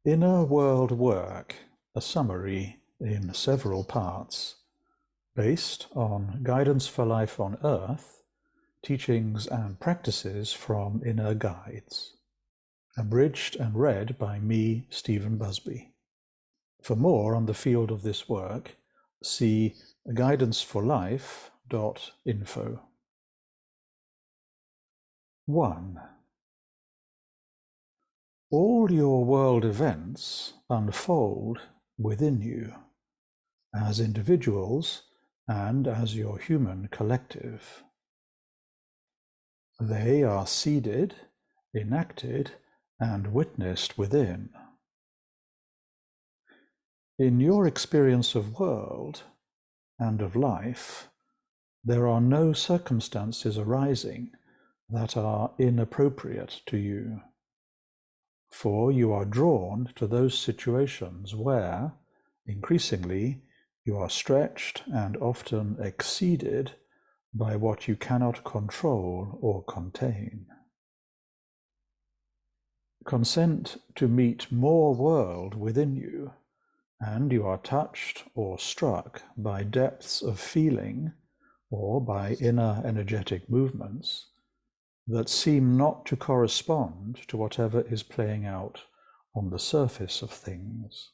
Inner World Work, a summary in several parts, based on Guidance for Life on Earth, teachings and practices from inner guides. Abridged and read by me, Stephen Busby. For more on the field of this work, see guidanceforlife.info. 1. All your world events unfold within you, as individuals and as your human collective. They are seeded, enacted, and witnessed within. In your experience of world and of life, there are no circumstances arising that are inappropriate to you, for you are drawn to those situations where, increasingly, you are stretched and often exceeded by what you cannot control or contain. Consent to meet more world within you, and you are touched or struck by depths of feeling or by inner energetic movements that seem not to correspond to whatever is playing out on the surface of things.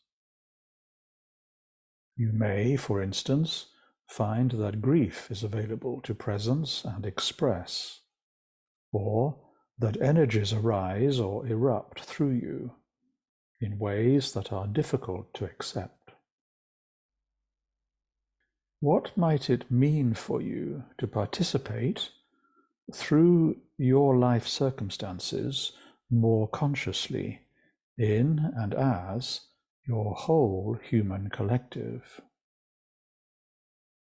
You may, for instance, find that grief is available to presence and express, or that energies arise or erupt through you in ways that are difficult to accept. What might it mean for you to participate through your life circumstances more consciously in and as your whole human collective?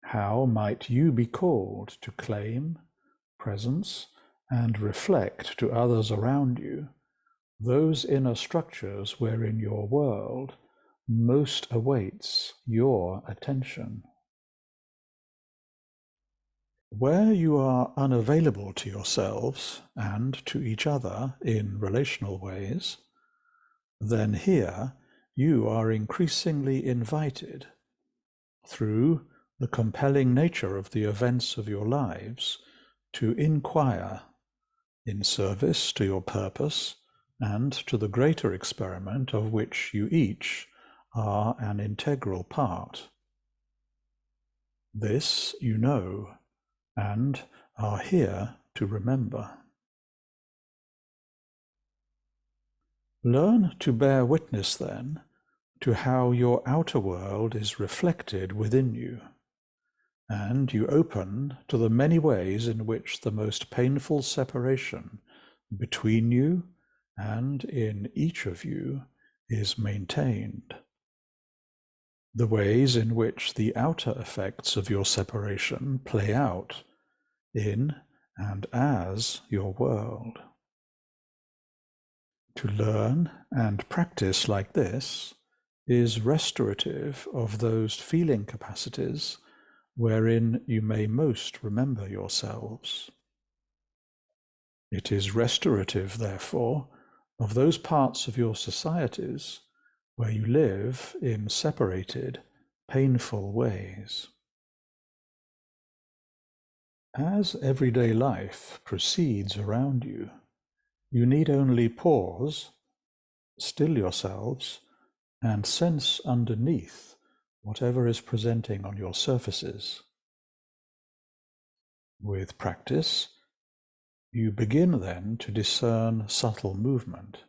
How might you be called to claim, presence, and reflect to others around you those inner structures wherein your world most awaits your attention? Where you are unavailable to yourselves and to each other in relational ways, then here you are increasingly invited, through the compelling nature of the events of your lives, to inquire, in service to your purpose and to the greater experiment of which you each are an integral part. This you know and are here to remember. Learn to bear witness, then, to how your outer world is reflected within you, and you open to the many ways in which the most painful separation between you and in each of you is maintained. The ways in which the outer effects of your separation play out in and as your world. To learn and practice like this is restorative of those feeling capacities wherein you may most remember yourselves. It is restorative, therefore, of those parts of your societies where you live in separated, painful ways. As everyday life proceeds around you, you need only pause, still yourselves, and sense underneath whatever is presenting on your surfaces. With practice, you begin then to discern subtle movement,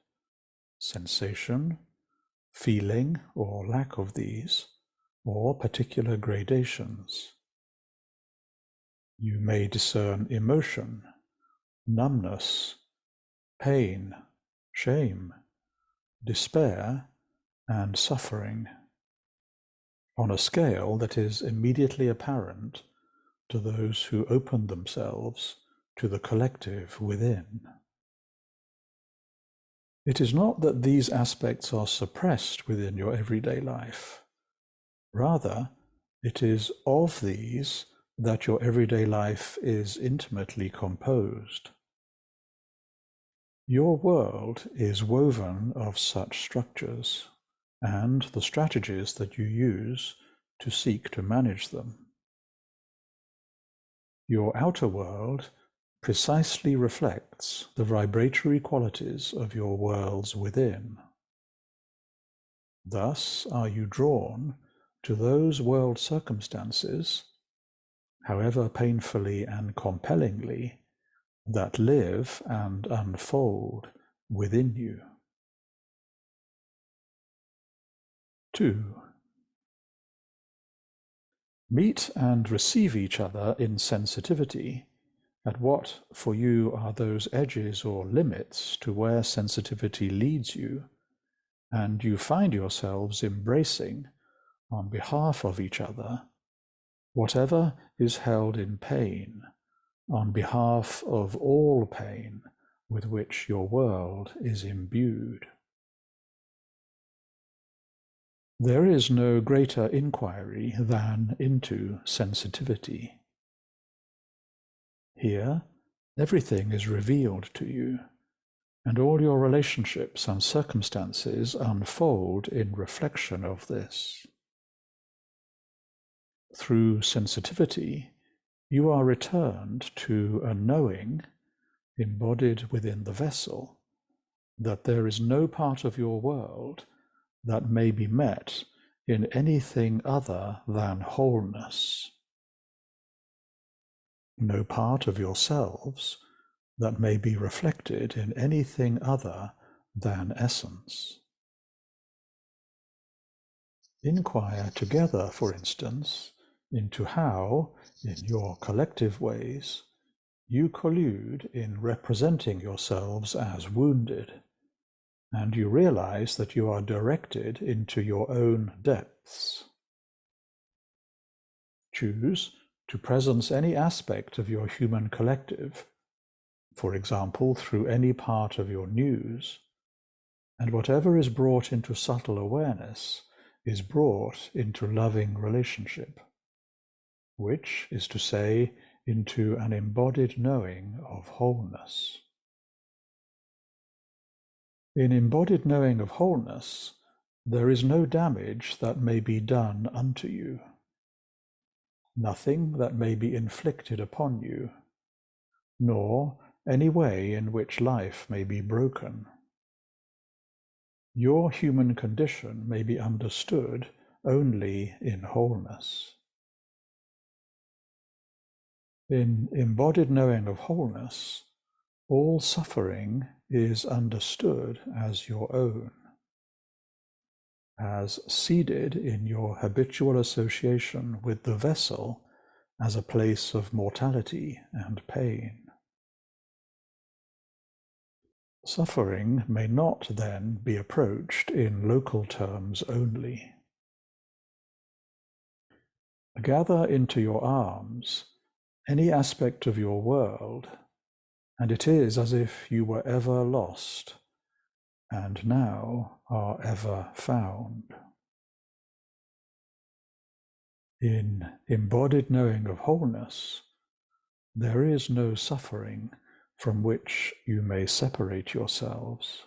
sensation, feeling or lack of these, or particular gradations. You may discern emotion, numbness, pain, shame, despair, and suffering, on a scale that is immediately apparent to those who open themselves to the collective within. It is not that these aspects are suppressed within your everyday life. Rather, it is of these that your everyday life is intimately composed. Your world is woven of such structures and the strategies that you use to seek to manage them. Your outer world precisely reflects the vibratory qualities of your worlds within. Thus are you drawn to those world circumstances, however painfully and compellingly, that live and unfold within you. 2. Meet and receive each other in sensitivity at what for you are those edges or limits to where sensitivity leads you, and you find yourselves embracing, on behalf of each other, whatever is held in pain, on behalf of all pain with which your world is imbued. There is no greater inquiry than into sensitivity. Here, everything is revealed to you, and all your relationships and circumstances unfold in reflection of this. Through sensitivity, you are returned to a knowing, embodied within the vessel, that there is no part of your world that may be met in anything other than wholeness, no part of yourselves that may be reflected in anything other than essence. Inquire together, for instance, into how, in your collective ways, you collude in representing yourselves as wounded, and you realize that you are directed into your own depths. Choose to presence any aspect of your human collective, for example, through any part of your news, and whatever is brought into subtle awareness is brought into loving relationship, which is to say, into an embodied knowing of wholeness. In embodied knowing of wholeness, there is no damage that may be done unto you, nothing that may be inflicted upon you, nor any way in which life may be broken. Your human condition may be understood only in wholeness. In embodied knowing of wholeness, all suffering is understood as your own, as seeded in your habitual association with the vessel as a place of mortality and pain. Suffering may not then be approached in local terms only. Gather into your arms any aspect of your world, and it is as if you were ever lost and now are ever found. In embodied knowing of wholeness, there is no suffering from which you may separate yourselves.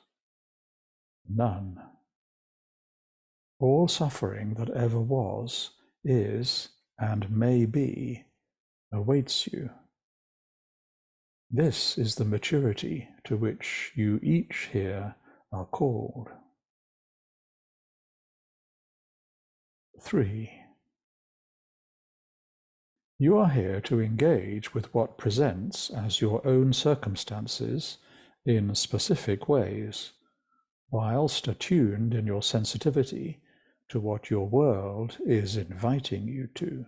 None. All suffering that ever was, is, and may be, awaits you. This is the maturity to which you each here are called. 3. You are here to engage with what presents as your own circumstances in specific ways, whilst attuned in your sensitivity to what your world is inviting you to.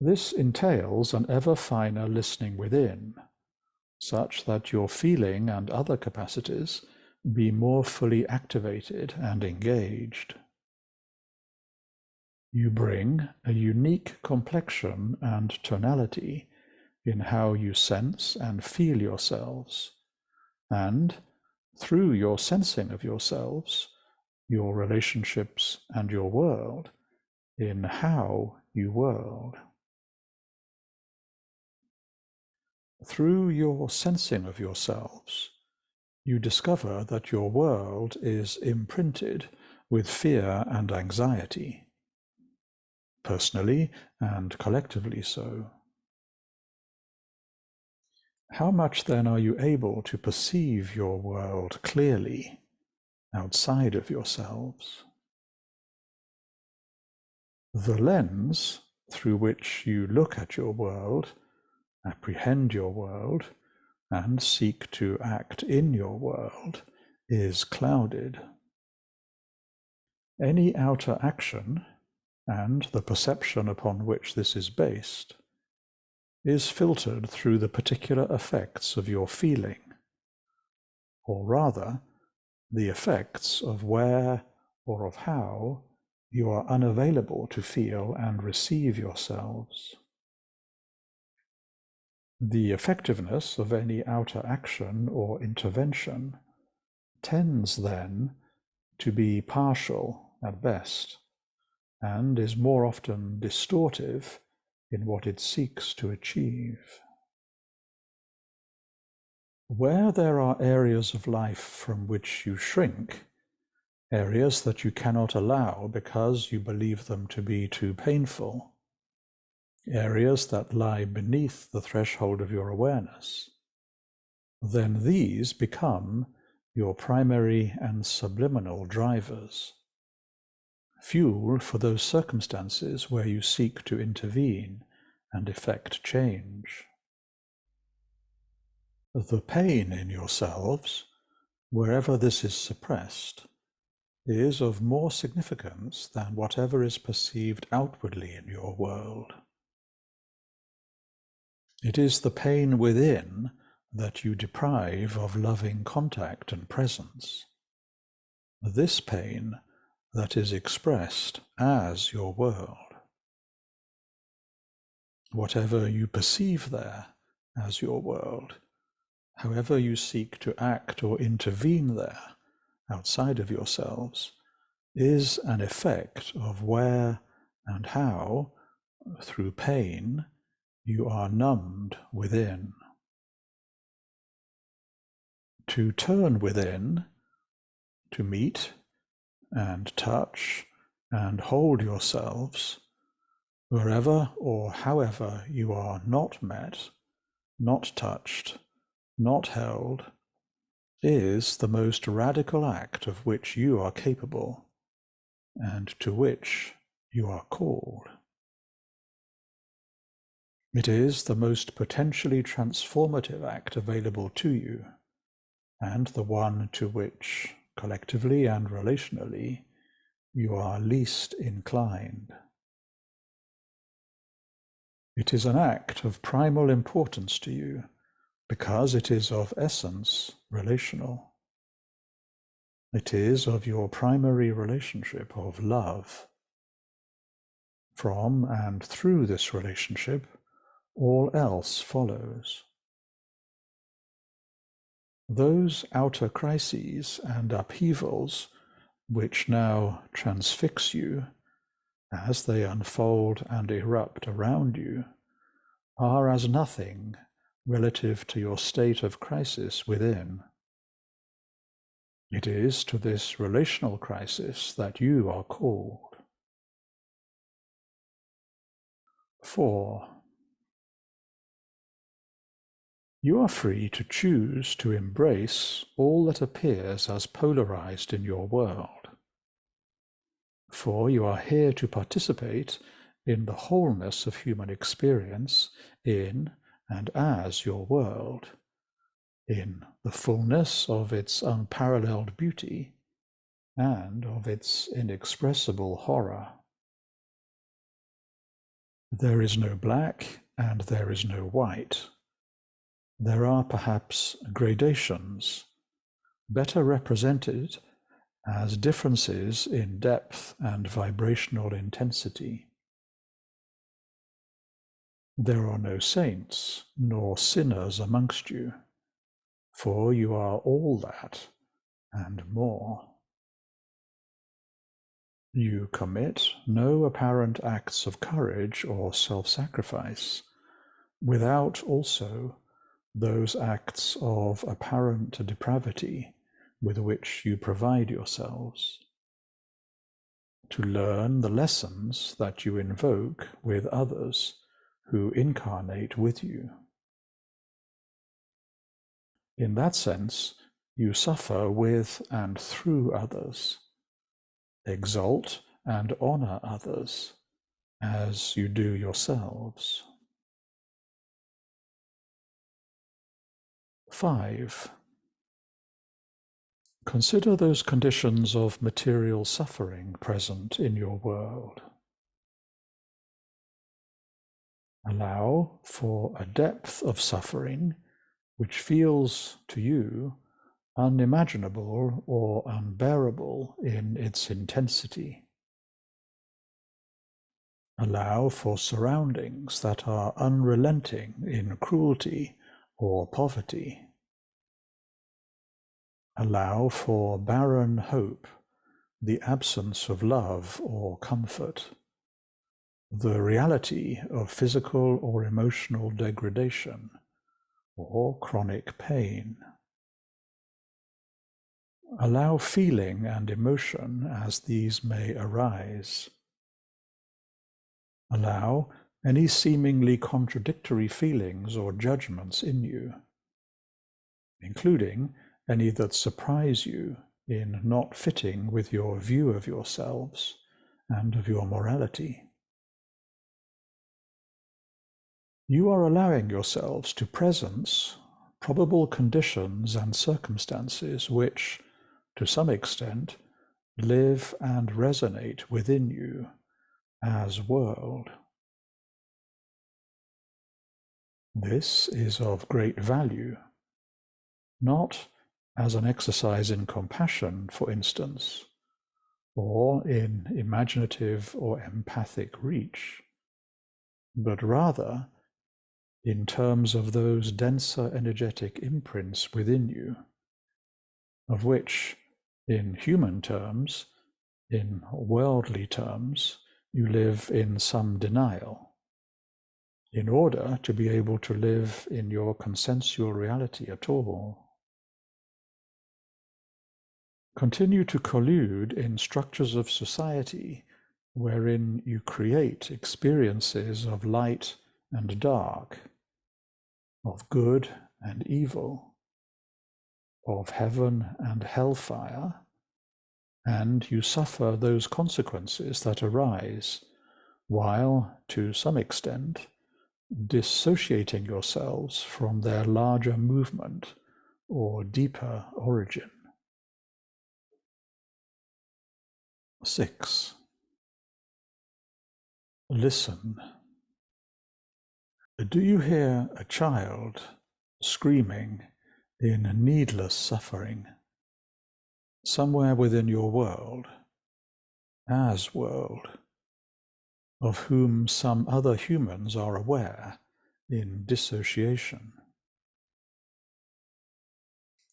This entails an ever finer listening within, such that your feeling and other capacities be more fully activated and engaged. You bring a unique complexion and tonality in how you sense and feel yourselves, and through your sensing of yourselves, your relationships, and your world, in how you world. Through your sensing of yourselves, you discover that your world is imprinted with fear and anxiety, personally and collectively so. How much then are you able to perceive your world clearly outside of yourselves? The lens through which you look at your world, apprehend your world, and seek to act in your world is clouded. Any outer action, and the perception upon which this is based, is filtered through the particular effects of your feeling, or rather, the effects of where or of how you are unavailable to feel and receive yourselves. The effectiveness of any outer action or intervention tends then to be partial at best, and is more often distortive in what it seeks to achieve. Where there are areas of life from which you shrink, areas that you cannot allow because you believe them to be too painful, areas that lie beneath the threshold of your awareness, then these become your primary and subliminal drivers, fuel for those circumstances where you seek to intervene and effect change. The pain in yourselves, wherever this is suppressed, is of more significance than whatever is perceived outwardly in your world. It is the pain within that you deprive of loving contact and presence. This pain that is expressed as your world. Whatever you perceive there as your world, however you seek to act or intervene there outside of yourselves, is an effect of where and how, through pain, you are numbed within. To turn within, to meet and touch and hold yourselves, wherever or however you are not met, not touched, not held, is the most radical act of which you are capable, and to which you are called. It is the most potentially transformative act available to you, and the one to which, collectively and relationally, you are least inclined. It is an act of primal importance to you, because it is of essence relational. It is of your primary relationship of love. From and through this relationship, all else follows. Those outer crises and upheavals which now transfix you as they unfold and erupt around you are as nothing relative to your state of crisis within. It is to this relational crisis that you are called. 4. You are free to choose to embrace all that appears as polarized in your world. For you are here to participate in the wholeness of human experience in and as your world, in the fullness of its unparalleled beauty and of its inexpressible horror. There is no black and there is no white. There are perhaps gradations, better represented as differences in depth and vibrational intensity. There are no saints nor sinners amongst you, for you are all that and more. You commit no apparent acts of courage or self-sacrifice, without also those acts of apparent depravity with which you provide yourselves, to learn the lessons that you invoke with others who incarnate with you. In that sense, you suffer with and through others, exalt and honor others as you do yourselves. 5. Consider those conditions of material suffering present in your world. Allow for a depth of suffering which feels to you unimaginable or unbearable in its intensity. Allow for surroundings that are unrelenting in cruelty or poverty. Allow for barren hope, the absence of love or comfort, the reality of physical or emotional degradation, or chronic pain. Allow feeling and emotion as these may arise. Allow any seemingly contradictory feelings or judgments in you, including any that surprise you in not fitting with your view of yourselves and of your morality. You are allowing yourselves to presence probable conditions and circumstances which, to some extent, live and resonate within you as world. This is of great value, not as an exercise in compassion, for instance, or in imaginative or empathic reach, but rather in terms of those denser energetic imprints within you, of which, in human terms, in worldly terms, you live in some denial, in order to be able to live in your consensual reality at all. Continue to collude in structures of society wherein you create experiences of light and dark, of good and evil, of heaven and hellfire, and you suffer those consequences that arise, while, to some extent, dissociating yourselves from their larger movement or deeper origin. 6. Listen. Do you hear a child screaming in needless suffering somewhere within your world, as world, of whom some other humans are aware in dissociation?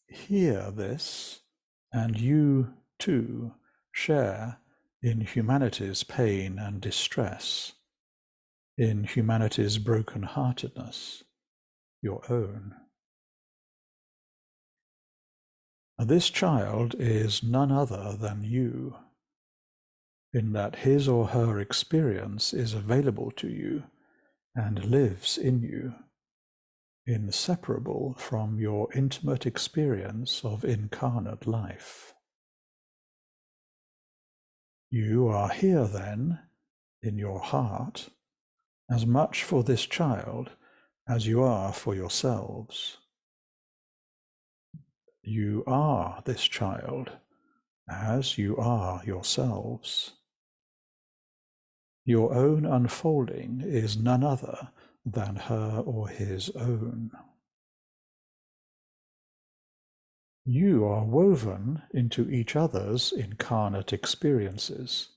Hear this, and you too share in humanity's pain and distress, in humanity's broken-heartedness, your own. This child is none other than you, in that his or her experience is available to you and lives in you, inseparable from your intimate experience of incarnate life. You are here then, in your heart, as much for this child as you are for yourselves. You are this child as you are yourselves. Your own unfolding is none other than her or his own. You are woven into each other's incarnate experiences,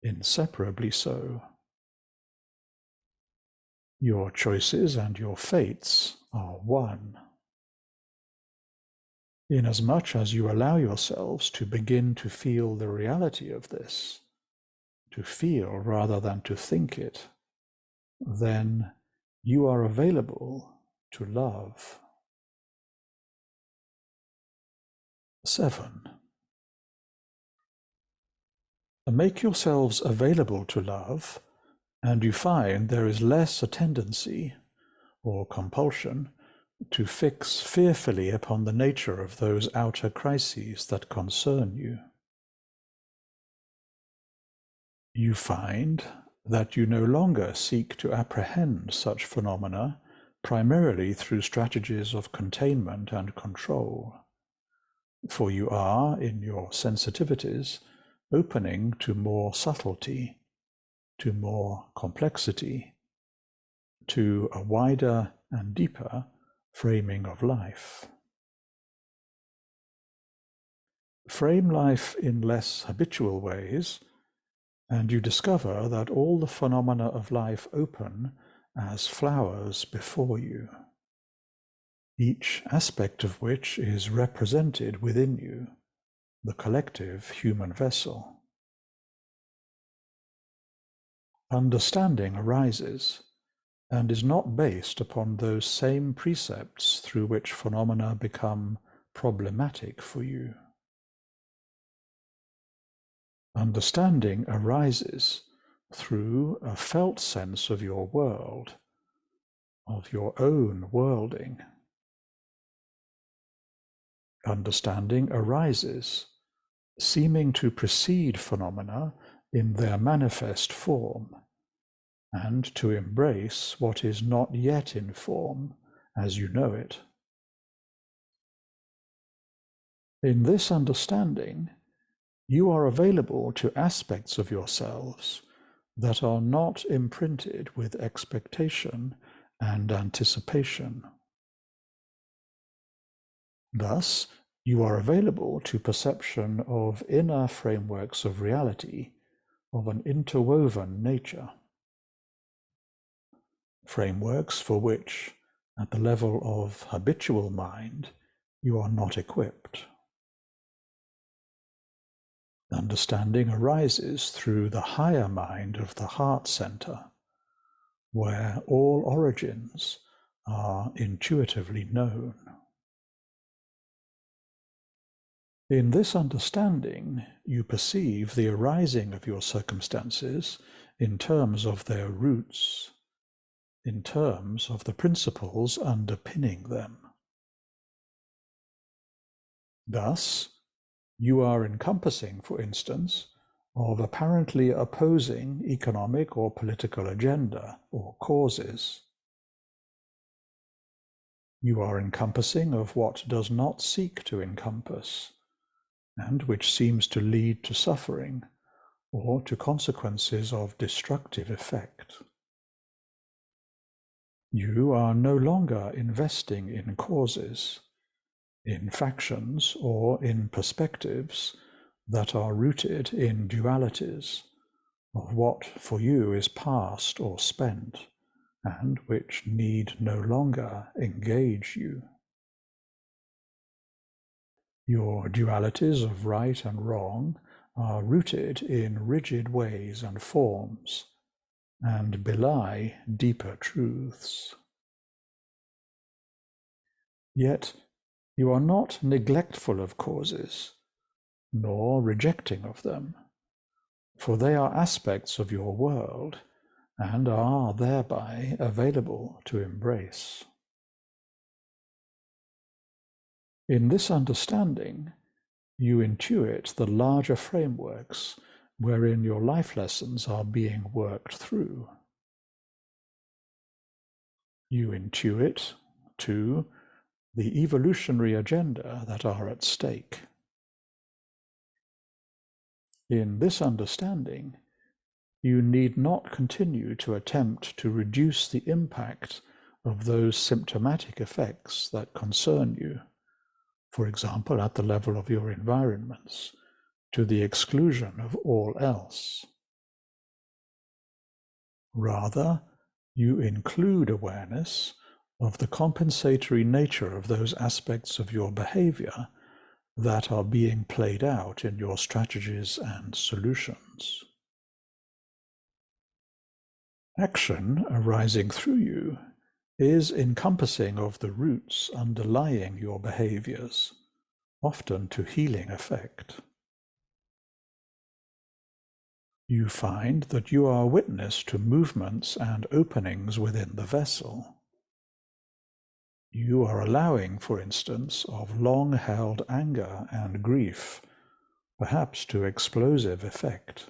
inseparably so. Your choices and your fates are one. Inasmuch as you allow yourselves to begin to feel the reality of this, to feel rather than to think it, then you are available to love. 7. Make yourselves available to love, and you find there is less a tendency or compulsion to fix fearfully upon the nature of those outer crises that concern you. You find that you no longer seek to apprehend such phenomena primarily through strategies of containment and control, for you are, in your sensitivities, opening to more subtlety, to more complexity, to a wider and deeper framing of life. Frame life in less habitual ways, and you discover that all the phenomena of life open as flowers before you, each aspect of which is represented within you, the collective human vessel. Understanding arises and is not based upon those same precepts through which phenomena become problematic for you. Understanding arises through a felt sense of your world, of your own worlding. Understanding arises, seeming to precede phenomena in their manifest form, and to embrace what is not yet in form as you know it. In this understanding, you are available to aspects of yourselves that are not imprinted with expectation and anticipation. Thus, you are available to perception of inner frameworks of reality of an interwoven nature. Frameworks for which, at the level of habitual mind, you are not equipped. Understanding arises through the higher mind of the heart center, where all origins are intuitively known. In this understanding, you perceive the arising of your circumstances in terms of their roots, in terms of the principles underpinning them. Thus, you are encompassing, for instance, of apparently opposing economic or political agenda or causes. You are encompassing of what does not seek to encompass, and which seems to lead to suffering or to consequences of destructive effect. You are no longer investing in causes, in factions, or in perspectives that are rooted in dualities of what for you is past or spent, and which need no longer engage you. Your dualities of right and wrong are rooted in rigid ways and forms, and belie deeper truths. Yet you are not neglectful of causes, nor rejecting of them, for they are aspects of your world and are thereby available to embrace. In this understanding, you intuit the larger frameworks wherein your life lessons are being worked through. You intuit, too, the evolutionary agenda that are at stake. In this understanding, you need not continue to attempt to reduce the impact of those symptomatic effects that concern you, for example, at the level of your environments, to the exclusion of all else. Rather, you include awareness of the compensatory nature of those aspects of your behavior that are being played out in your strategies and solutions. Action arising through you is encompassing of the roots underlying your behaviors, often to healing effect. You find that you are witness to movements and openings within the vessel. You are allowing, for instance, of long-held anger and grief, perhaps to explosive effect.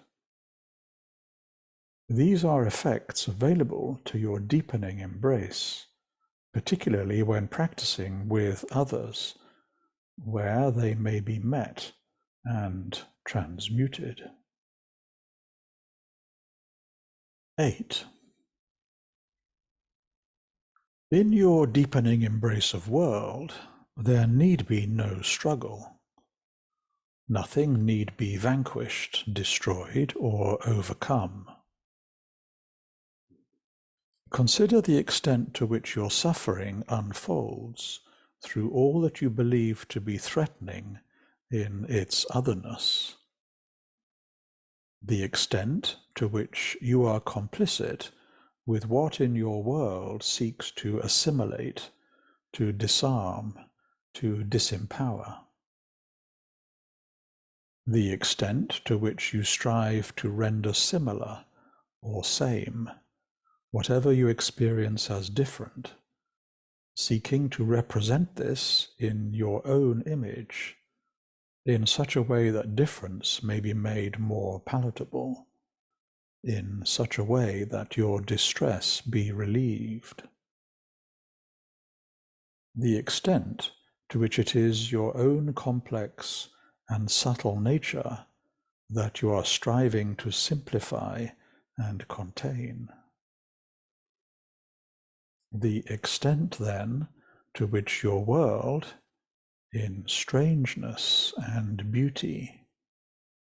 These are effects available to your deepening embrace, particularly when practicing with others, where they may be met and transmuted. 8. In your deepening embrace of world, there need be no struggle. Nothing need be vanquished, destroyed, or overcome. Consider the extent to which your suffering unfolds through all that you believe to be threatening in its otherness. The extent to which you are complicit with what in your world seeks to assimilate, to disarm, to disempower. The extent to which you strive to render similar or same whatever you experience as different, seeking to represent this in your own image in such a way that difference may be made more palatable, in such a way that your distress be relieved. The extent to which it is your own complex and subtle nature that you are striving to simplify and contain. The extent, then, to which your world, in strangeness and beauty,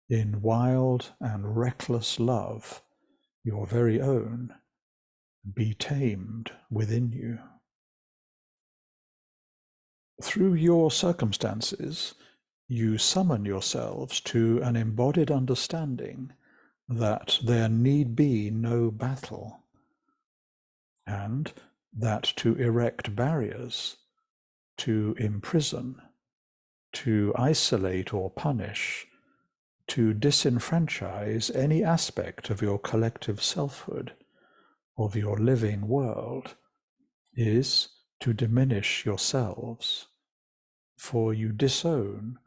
in wild and reckless love, your very own, be tamed within you. Through your circumstances, you summon yourselves to an embodied understanding that there need be no battle, and that to erect barriers, to imprison, to isolate or punish, to disenfranchise any aspect of your collective selfhood, of your living world, is to diminish yourselves, for you disown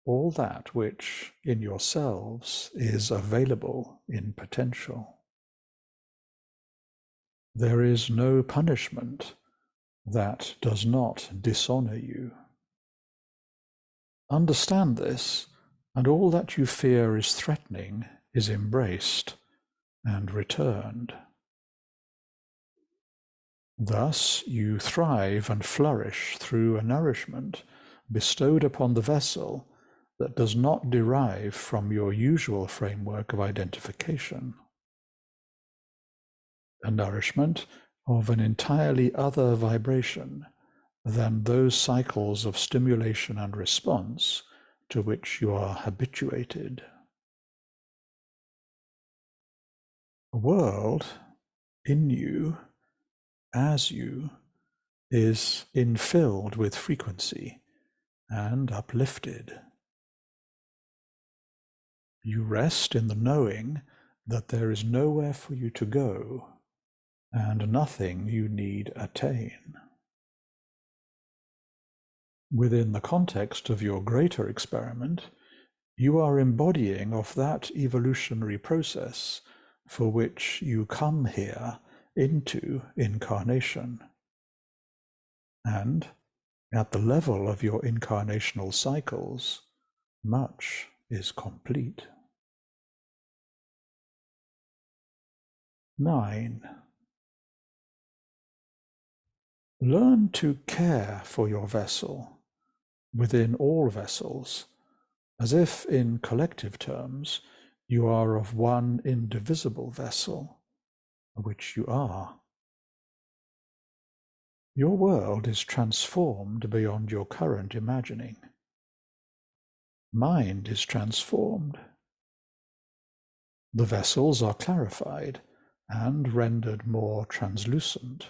all that which in yourselves is available in potential. There is no punishment that does not dishonor you. Understand this, and all that you fear is threatening is embraced and returned. Thus you thrive and flourish through a nourishment bestowed upon the vessel that does not derive from your usual framework of identification. A nourishment of an entirely other vibration than those cycles of stimulation and response to which you are habituated. A world in you, as you, is infilled with frequency and uplifted. You rest in the knowing that there is nowhere for you to go and nothing you need attain. Within the context of your greater experiment, you are embodying of that evolutionary process for which you come here into incarnation. And at the level of your incarnational cycles, much is complete. 9. Learn to care for your vessel within all vessels, as if in collective terms you are of one indivisible vessel, which you are. Your world is transformed beyond your current imagining. Mind is transformed. The vessels are clarified and rendered more translucent.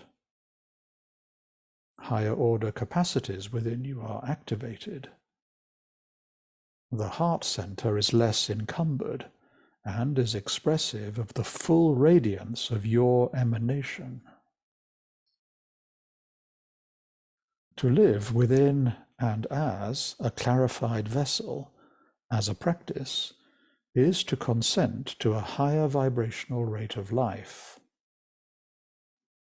Higher order capacities within you are activated. The heart center is less encumbered and is expressive of the full radiance of your emanation. To live within and as a clarified vessel, as a practice, is to consent to a higher vibrational rate of life,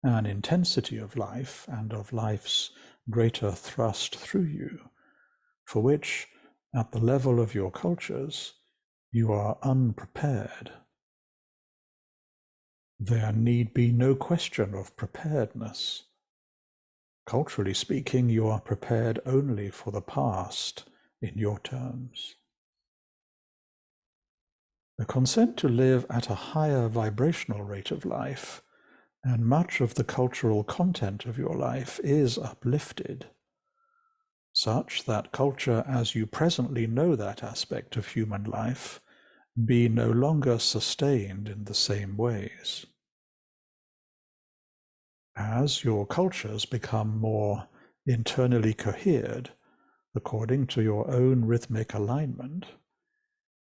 an intensity of life and of life's greater thrust through you, for which, at the level of your cultures, you are unprepared. There need be no question of preparedness. Culturally speaking, you are prepared only for the past in your terms. The consent to live at a higher vibrational rate of life, and much of the cultural content of your life is uplifted, such that culture as you presently know that aspect of human life be no longer sustained in the same ways. As your cultures become more internally cohered, according to your own rhythmic alignment,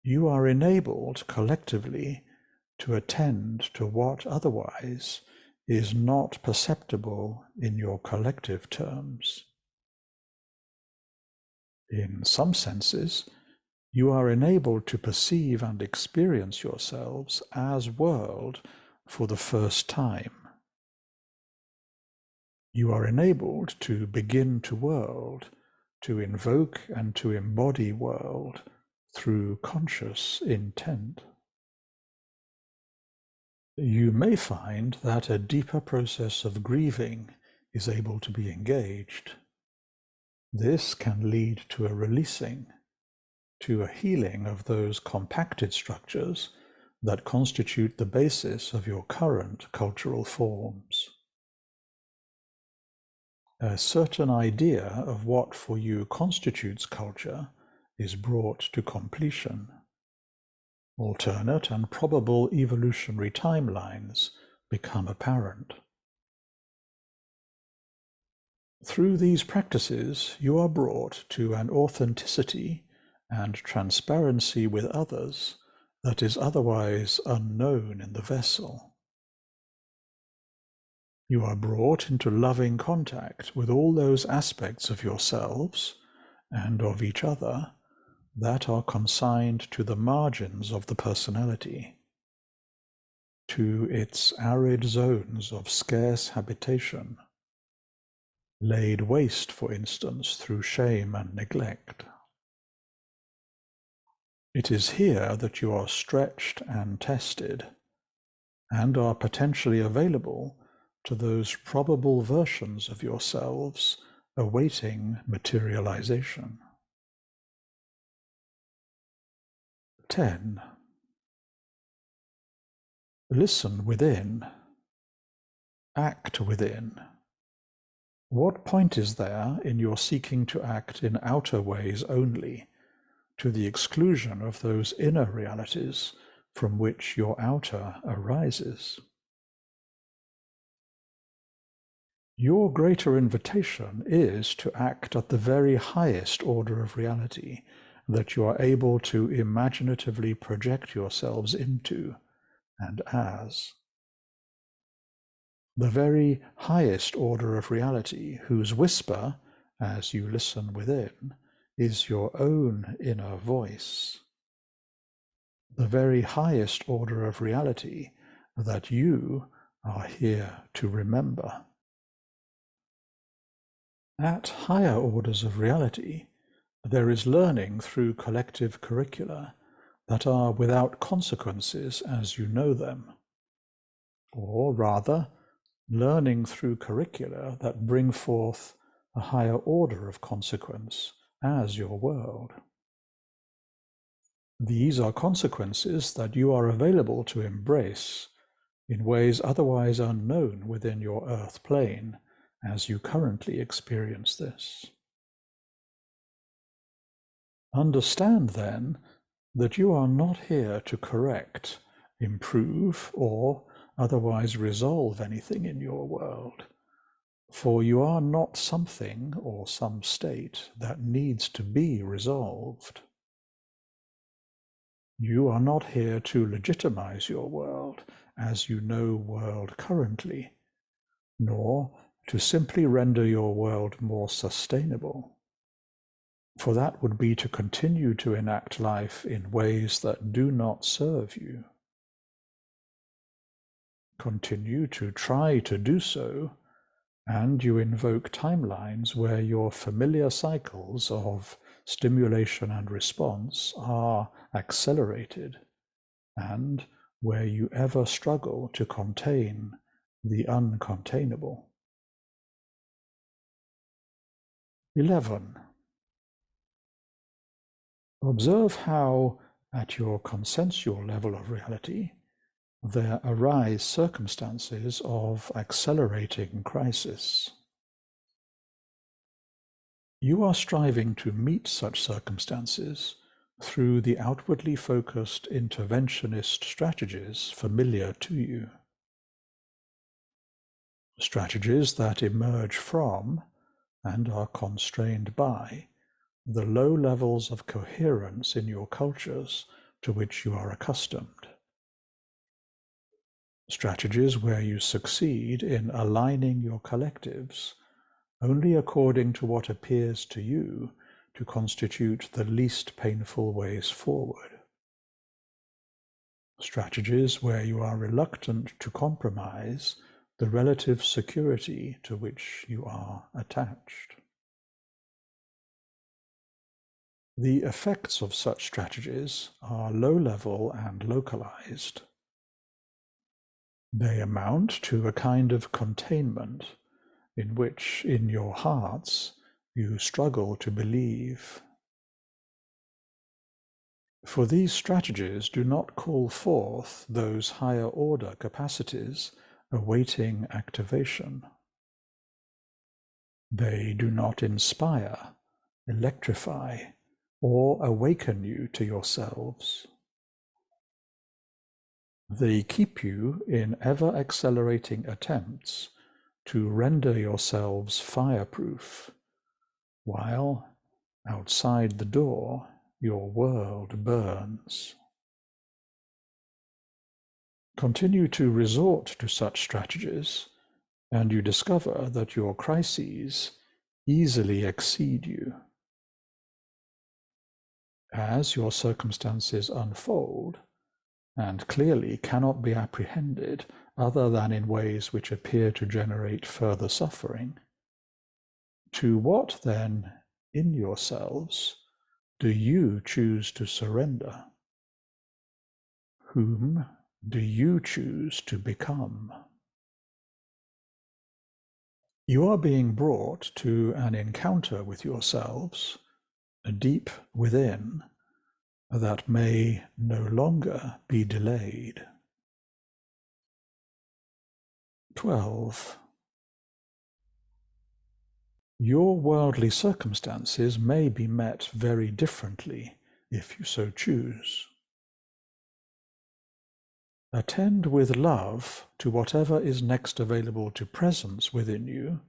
you are enabled collectively to attend to what otherwise is not perceptible in your collective terms. In some senses, you are enabled to perceive and experience yourselves as world for the first time. You are enabled to begin to world, to invoke and to embody world through conscious intent. You may find that a deeper process of grieving is able to be engaged. This can lead to a releasing, to a healing of those compacted structures that constitute the basis of your current cultural forms. A certain idea of what for you constitutes culture is brought to completion. Alternate and probable evolutionary timelines become apparent. Through these practices, you are brought to an authenticity and transparency with others that is otherwise unknown in the vessel. You are brought into loving contact with all those aspects of yourselves and of each other that are consigned to the margins of the personality, to its arid zones of scarce habitation, laid waste, for instance, through shame and neglect. It is here that you are stretched and tested, and are potentially available to those probable versions of yourselves awaiting materialization. 10. Listen within. Act within. What point is there in your seeking to act in outer ways only, to the exclusion of those inner realities from which your outer arises? Your greater invitation is to act at the very highest order of reality that you are able to imaginatively project yourselves into and as. The very highest order of reality whose whisper, as you listen within, is your own inner voice. The very highest order of reality that you are here to remember. At higher orders of reality, there is learning through collective curricula that are without consequences as you know them, or rather, learning through curricula that bring forth a higher order of consequence as your world. These are consequences that you are available to embrace in ways otherwise unknown within your earth plane as you currently experience this. Understand then that you are not here to correct, improve, or otherwise resolve anything in your world, for you are not something or some state that needs to be resolved. You are not here to legitimize your world as you know world currently, nor to simply render your world more sustainable. For that would be to continue to enact life in ways that do not serve you. Continue to try to do so, and you invoke timelines where your familiar cycles of stimulation and response are accelerated, and where you ever struggle to contain the uncontainable. 11. Observe how, at your consensual level of reality, there arise circumstances of accelerating crisis. You are striving to meet such circumstances through the outwardly focused interventionist strategies familiar to you. Strategies that emerge from and are constrained by the low levels of coherence in your cultures to which you are accustomed. Strategies where you succeed in aligning your collectives only according to what appears to you to constitute the least painful ways forward. Strategies where you are reluctant to compromise the relative security to which you are attached. The effects of such strategies are low-level and localized. They amount to a kind of containment in which, in your hearts, you struggle to believe. For these strategies do not call forth those higher-order capacities awaiting activation. They do not inspire, electrify, or awaken you to yourselves. They keep you in ever-accelerating attempts to render yourselves fireproof, while outside the door your world burns. Continue to resort to such strategies, and you discover that your crises easily exceed you. As your circumstances unfold, and clearly cannot be apprehended other than in ways which appear to generate further suffering, to what then, in yourselves, do you choose to surrender? Whom do you choose to become? You are being brought to an encounter with yourselves, deep within, that may no longer be delayed. 12. Your worldly circumstances may be met very differently if you so choose. Attend with love to whatever is next available to presence within you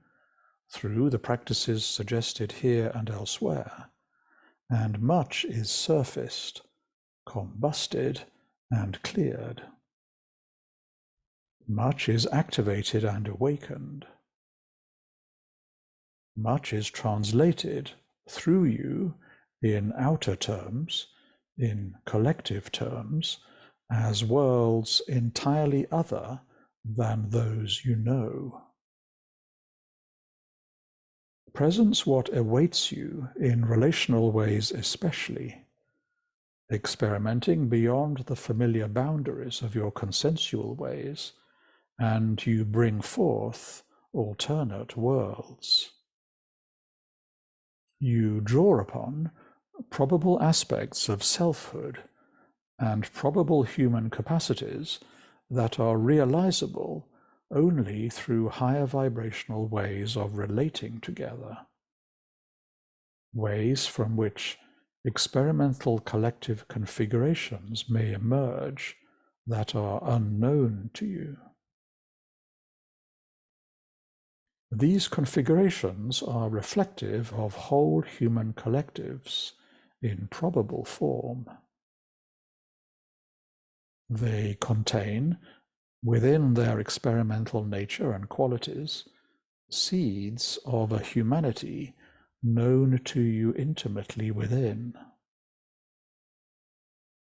through the practices suggested here and elsewhere, and much is surfaced, combusted, and cleared. Much is activated and awakened. Much is translated through you in outer terms, in collective terms, as worlds entirely other than those you know. Presence what awaits you in relational ways especially, experimenting beyond the familiar boundaries of your consensual ways, and you bring forth alternate worlds. You draw upon probable aspects of selfhood and probable human capacities that are realizable only through higher vibrational ways of relating together, ways from which experimental collective configurations may emerge that are unknown to you. These configurations are reflective of whole human collectives in probable form. They contain, within their experimental nature and qualities, seeds of a humanity known to you intimately within.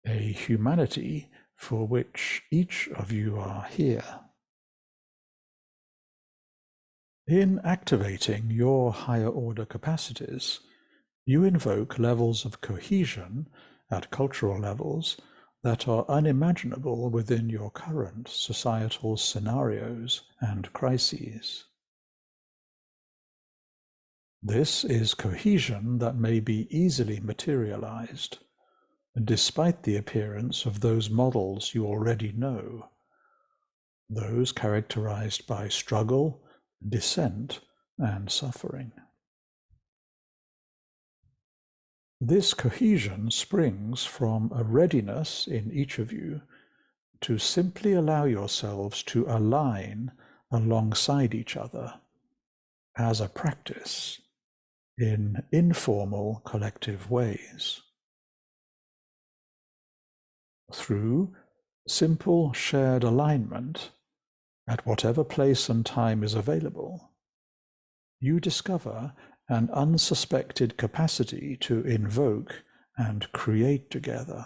A humanity for which each of you are here. In activating your higher order capacities, you invoke levels of cohesion at cultural levels that are unimaginable within your current societal scenarios and crises. This is cohesion that may be easily materialized, despite the appearance of those models you already know, those characterized by struggle, dissent, and suffering. This cohesion springs from a readiness in each of you to simply allow yourselves to align alongside each other as a practice in informal collective ways. Through simple shared alignment at whatever place and time is available, you discover an unsuspected capacity to invoke and create together.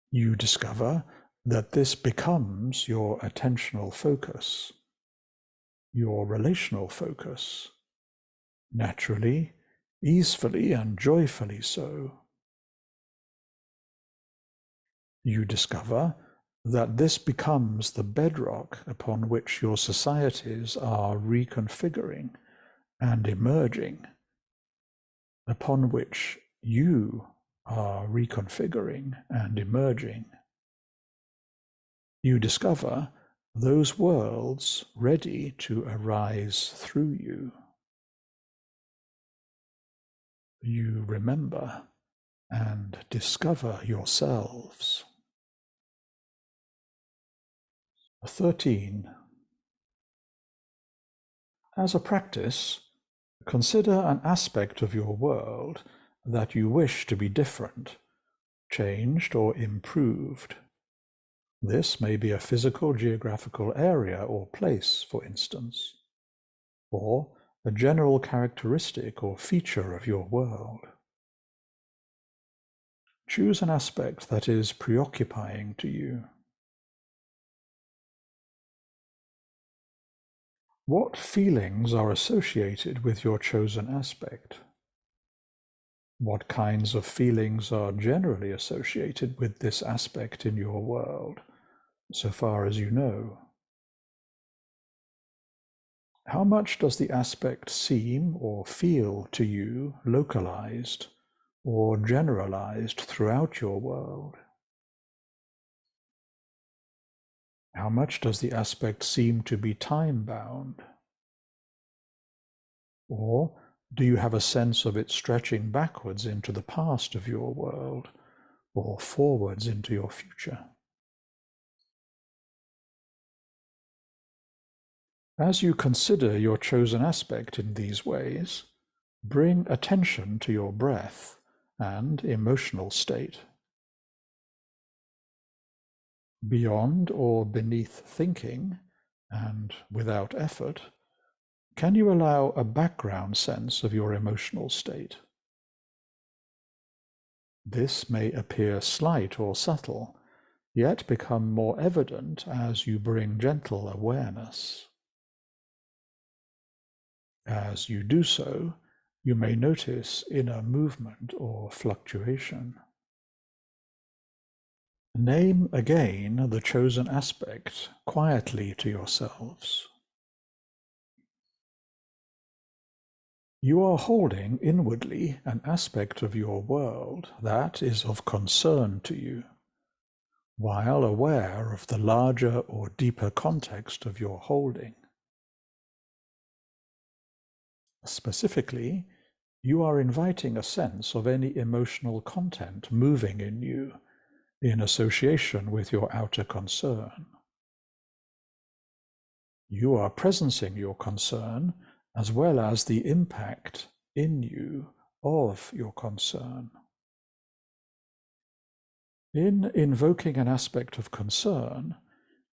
You discover that this becomes your attentional focus, your relational focus, naturally, easefully, and joyfully so. You discover that this becomes the bedrock upon which your societies are reconfiguring and emerging, upon which you are reconfiguring and emerging. You discover those worlds ready to arise through you. You remember and discover yourselves. 13. As a practice, consider an aspect of your world that you wish to be different, changed, or improved. This may be a physical geographical area or place, for instance, or a general characteristic or feature of your world. Choose an aspect that is preoccupying to you. What feelings are associated with your chosen aspect? What kinds of feelings are generally associated with this aspect in your world, so far as you know? How much does the aspect seem or feel to you localized or generalized throughout your world? How much does the aspect seem to be time-bound? Or do you have a sense of it stretching backwards into the past of your world, or forwards into your future? As you consider your chosen aspect in these ways, bring attention to your breath and emotional state. Beyond or beneath thinking, and without effort, can you allow a background sense of your emotional state? This may appear slight or subtle, yet become more evident as you bring gentle awareness. As you do so, you may notice inner movement or fluctuation. Name again the chosen aspect quietly to yourselves. You are holding inwardly an aspect of your world that is of concern to you, while aware of the larger or deeper context of your holding. Specifically, you are inviting a sense of any emotional content moving in you in association with your outer concern. You are presencing your concern as well as the impact in you of your concern. In invoking an aspect of concern,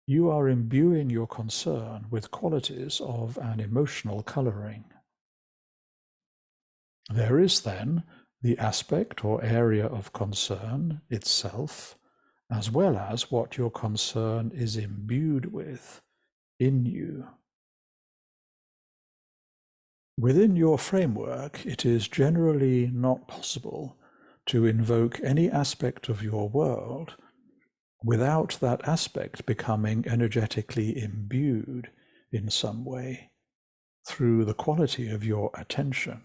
you are imbuing your concern with qualities of an emotional coloring. There is then the aspect or area of concern itself, as well as what your concern is imbued with in you. Within your framework, it is generally not possible to invoke any aspect of your world without that aspect becoming energetically imbued in some way through the quality of your attention.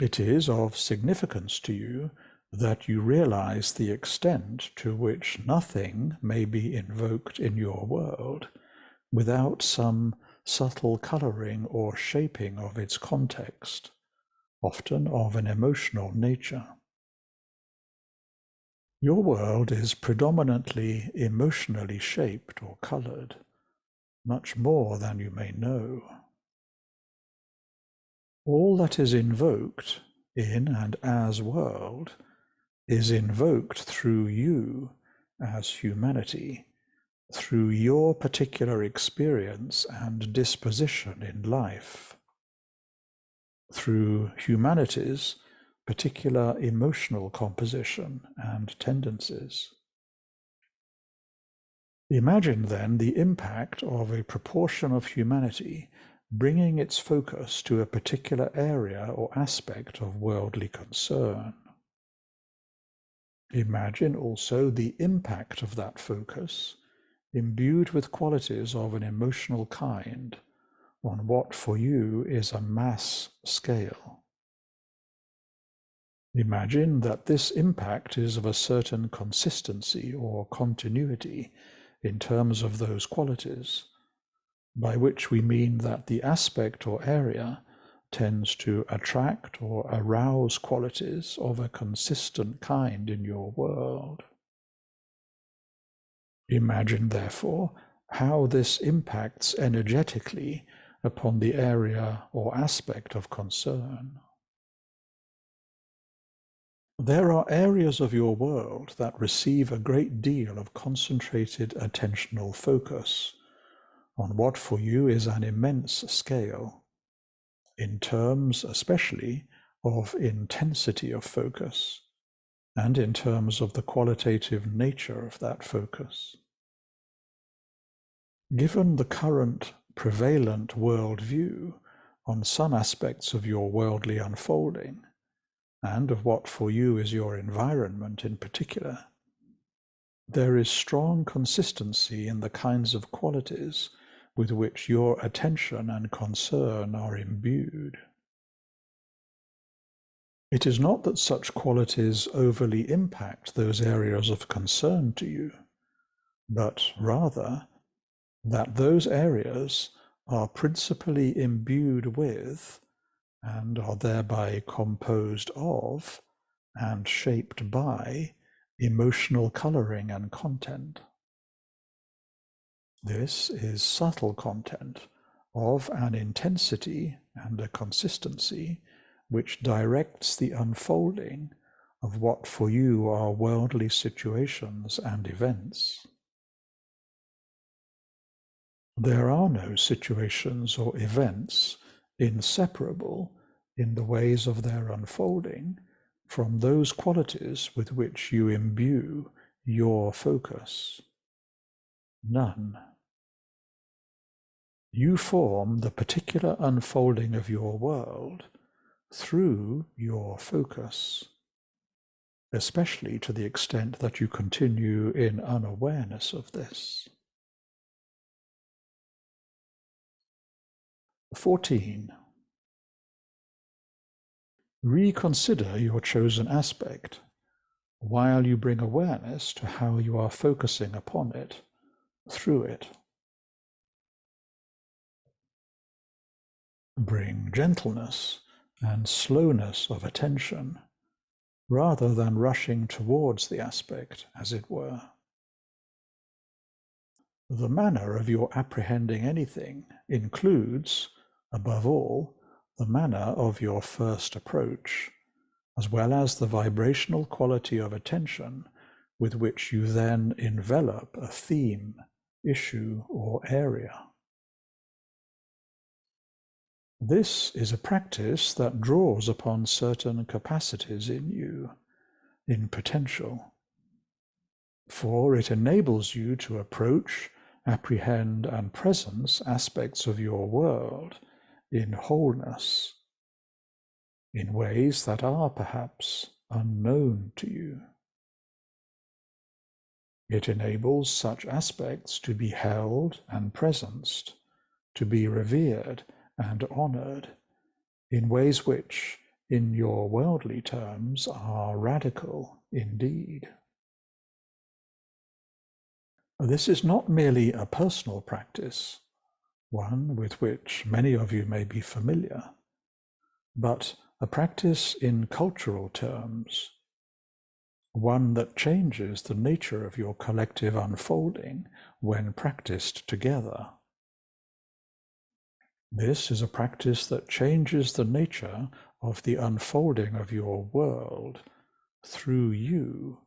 It is of significance to you that you realize the extent to which nothing may be invoked in your world without some subtle coloring or shaping of its context, often of an emotional nature. Your world is predominantly emotionally shaped or colored, much more than you may know. All that is invoked in and as world is invoked through you as humanity, through your particular experience and disposition in life, through humanity's particular emotional composition and tendencies. Imagine then the impact of a proportion of humanity bringing its focus to a particular area or aspect of worldly concern. Imagine also the impact of that focus, imbued with qualities of an emotional kind, on what for you is a mass scale. Imagine that this impact is of a certain consistency or continuity in terms of those qualities, by which we mean that the aspect or area tends to attract or arouse qualities of a consistent kind in your world. Imagine, therefore, how this impacts energetically upon the area or aspect of concern. There are areas of your world that receive a great deal of concentrated attentional focus on what for you is an immense scale, in terms especially of intensity of focus, and in terms of the qualitative nature of that focus. Given the current prevalent worldview on some aspects of your worldly unfolding, and of what for you is your environment in particular, there is strong consistency in the kinds of qualities with which your attention and concern are imbued. It is not that such qualities overly impact those areas of concern to you, but rather that those areas are principally imbued with, and are thereby composed of, and shaped by, emotional coloring and content. This is subtle content of an intensity and a consistency which directs the unfolding of what for you are worldly situations and events. There are no situations or events inseparable in the ways of their unfolding from those qualities with which you imbue your focus. None. You form the particular unfolding of your world through your focus, especially to the extent that you continue in unawareness of this. 14. Reconsider your chosen aspect while you bring awareness to how you are focusing upon it through it. Bring gentleness and slowness of attention rather than rushing towards the aspect, as it were. The manner of your apprehending anything includes, above all, the manner of your first approach, as well as the vibrational quality of attention with which you then envelop a theme, issue, or area. This is a practice that draws upon certain capacities in you, in potential, for it enables you to approach, apprehend, and presence aspects of your world in wholeness, in ways that are perhaps unknown to you. It enables such aspects to be held and presenced, to be revered and honored in ways which, in your worldly terms, are radical indeed. This is not merely a personal practice, one with which many of you may be familiar, but a practice in cultural terms, one that changes the nature of your collective unfolding when practiced together. This is a practice that changes the nature of the unfolding of your world through you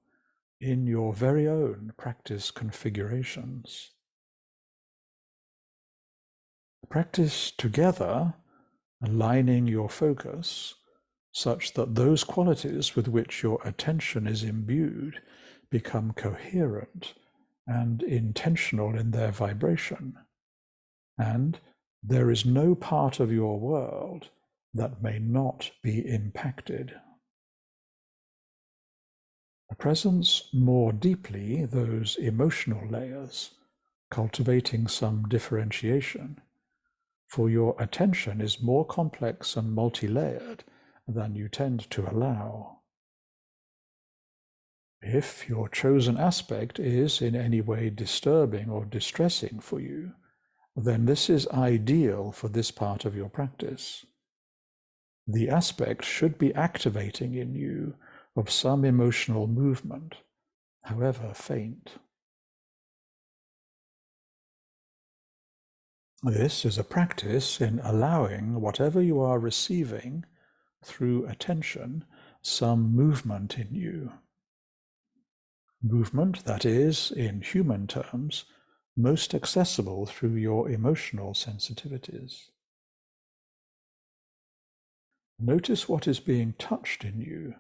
in your very own practice configurations. Practice together, aligning your focus such that those qualities with which your attention is imbued become coherent and intentional in their vibration, and there is no part of your world that may not be impacted. Presence more deeply those emotional layers, cultivating some differentiation, for your attention is more complex and multi-layered than you tend to allow. If your chosen aspect is in any way disturbing or distressing for you, then this is ideal for this part of your practice. The aspect should be activating in you of some emotional movement, however faint. This is a practice in allowing whatever you are receiving through attention some movement in you. Movement that is, in human terms, most accessible through your emotional sensitivities. Notice what is being touched in you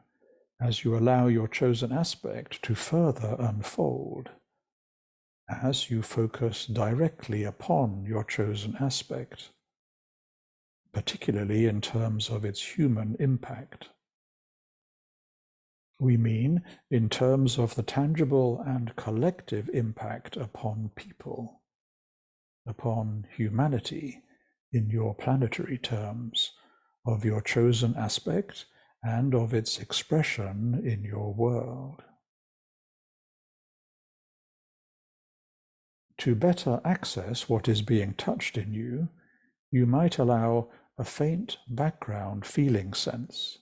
as you allow your chosen aspect to further unfold, as you focus directly upon your chosen aspect, particularly in terms of its human impact. We mean in terms of the tangible and collective impact upon people, upon humanity, in your planetary terms, of your chosen aspect and of its expression in your world. To better access what is being touched in you, you might allow a faint background feeling sense.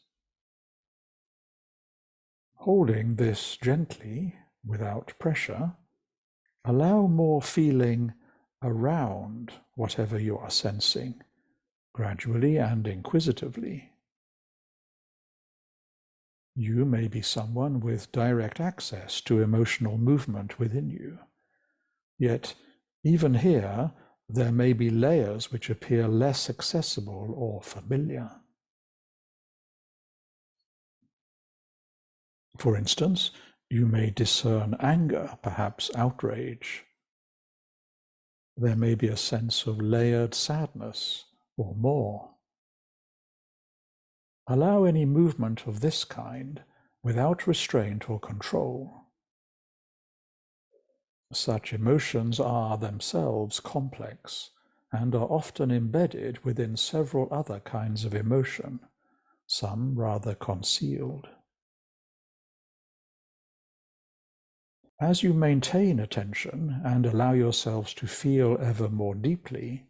Holding this gently, without pressure, allow more feeling around whatever you are sensing, gradually and inquisitively. You may be someone with direct access to emotional movement within you. Yet, even here, there may be layers which appear less accessible or familiar. For instance, you may discern anger, perhaps outrage. There may be a sense of layered sadness or more. Allow any movement of this kind without restraint or control. Such emotions are themselves complex and are often embedded within several other kinds of emotion, some rather concealed. As you maintain attention and allow yourselves to feel ever more deeply,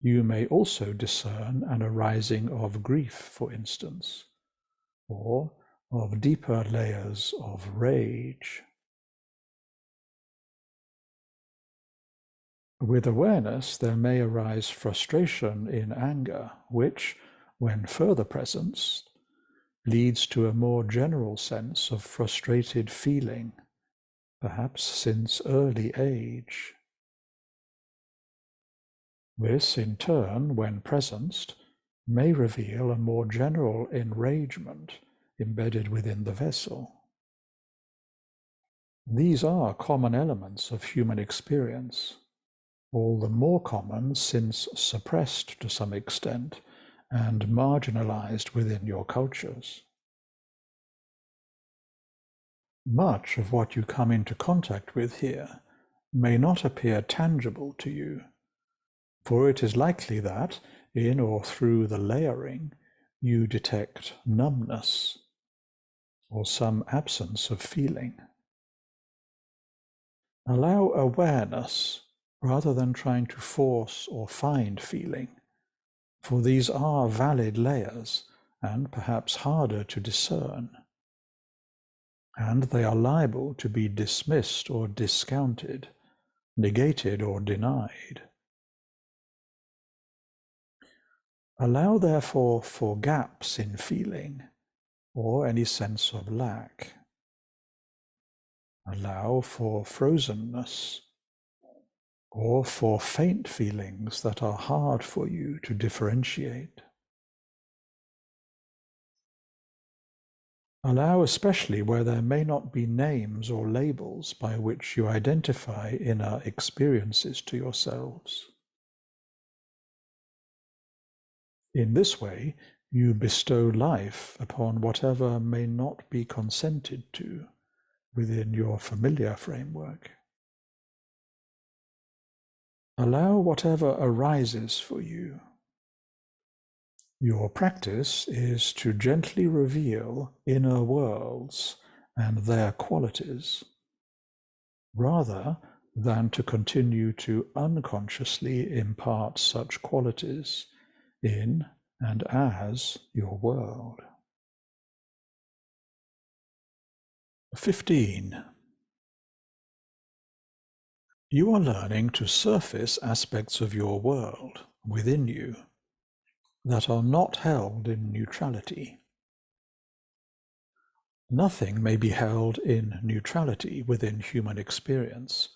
you may also discern an arising of grief, for instance, or of deeper layers of rage. With awareness, there may arise frustration in anger, which, when further presenced, leads to a more general sense of frustrated feeling, perhaps since early age. This, in turn, when presenced, may reveal a more general enragement embedded within the vessel. These are common elements of human experience, all the more common since suppressed to some extent and marginalized within your cultures. Much of what you come into contact with here may not appear tangible to you, for it is likely that, in or through the layering, you detect numbness or some absence of feeling. Allow awareness rather than trying to force or find feeling, for these are valid layers and perhaps harder to discern, and they are liable to be dismissed or discounted, negated or denied. Allow, therefore, for gaps in feeling or any sense of lack. Allow for frozenness or for faint feelings that are hard for you to differentiate. Allow especially where there may not be names or labels by which you identify inner experiences to yourselves. In this way, you bestow life upon whatever may not be consented to within your familiar framework. Allow whatever arises for you. Your practice is to gently reveal inner worlds and their qualities, rather than to continue to unconsciously impart such qualities in and as your world. 15. You are learning to surface aspects of your world within you that are not held in neutrality. Nothing may be held in neutrality within human experience,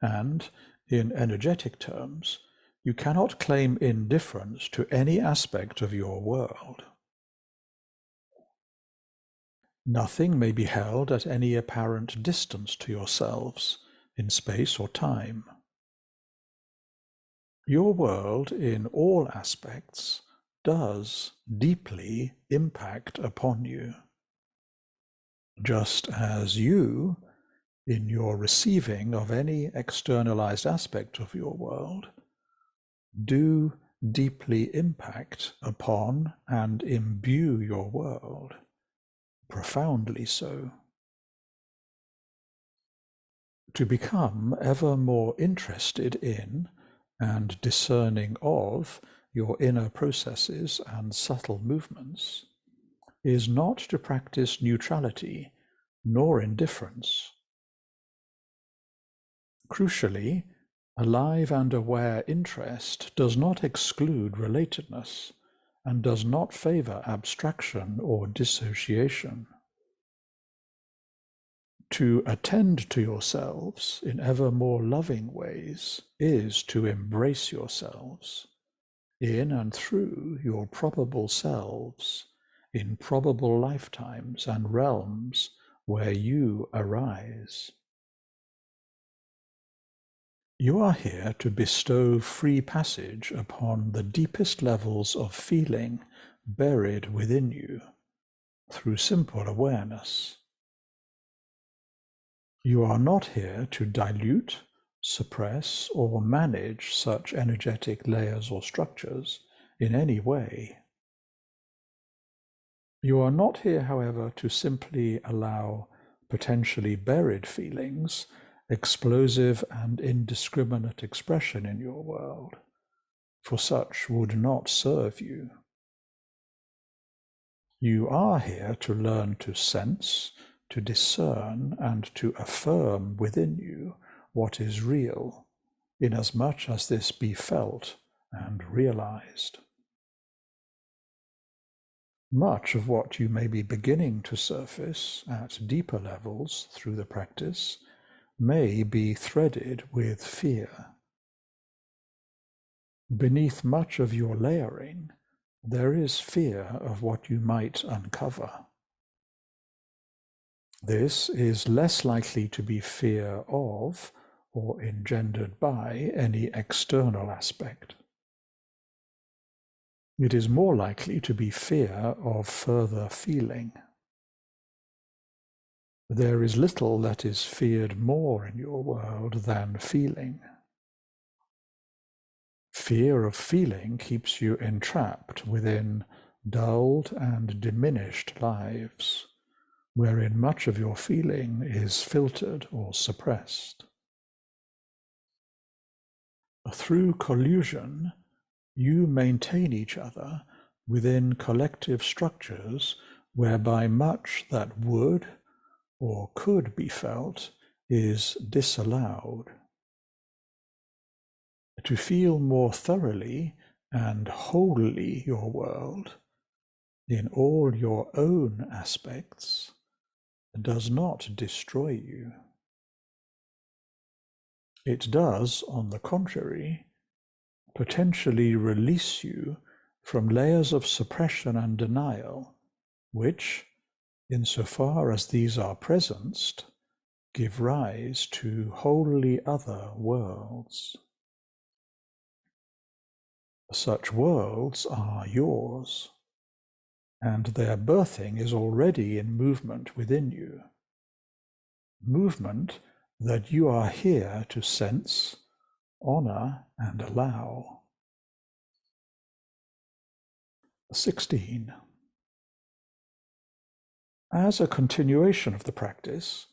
and, in energetic terms, you cannot claim indifference to any aspect of your world. Nothing may be held at any apparent distance to yourselves, in space or time. Your world, in all aspects, does deeply impact upon you, just as you, in your receiving of any externalized aspect of your world, do deeply impact upon and imbue your world, profoundly so. To become ever more interested in and discerning of your inner processes and subtle movements is not to practice neutrality nor indifference. Crucially, alive and aware interest does not exclude relatedness and does not favor abstraction or dissociation. To attend to yourselves in ever more loving ways is to embrace yourselves in and through your probable selves in probable lifetimes and realms where you arise. You are here to bestow free passage upon the deepest levels of feeling buried within you through simple awareness. You are not here to dilute, suppress, or manage such energetic layers or structures in any way. You are not here, however, to simply allow potentially buried feelings, explosive and indiscriminate expression in your world, for such would not serve you. You are here to learn to sense, to discern, and to affirm within you what is real, inasmuch as this be felt and realized. Much of what you may be beginning to surface at deeper levels through the practice may be threaded with fear. Beneath much of your layering, there is fear of what you might uncover. This is less likely to be fear of or engendered by any external aspect. It is more likely to be fear of further feeling. There is little that is feared more in your world than feeling. Fear of feeling keeps you entrapped within dulled and diminished lives, wherein much of your feeling is filtered or suppressed. Through collusion, you maintain each other within collective structures whereby much that would or could be felt is disallowed. To feel more thoroughly and wholly your world in all your own aspects does not destroy you. It does, on the contrary, potentially release you from layers of suppression and denial, which, insofar as these are presenced, give rise to wholly other worlds. Such worlds are yours, and their birthing is already in movement within you. Movement that you are here to sense, honor, and allow. 16. As a continuation of the practice,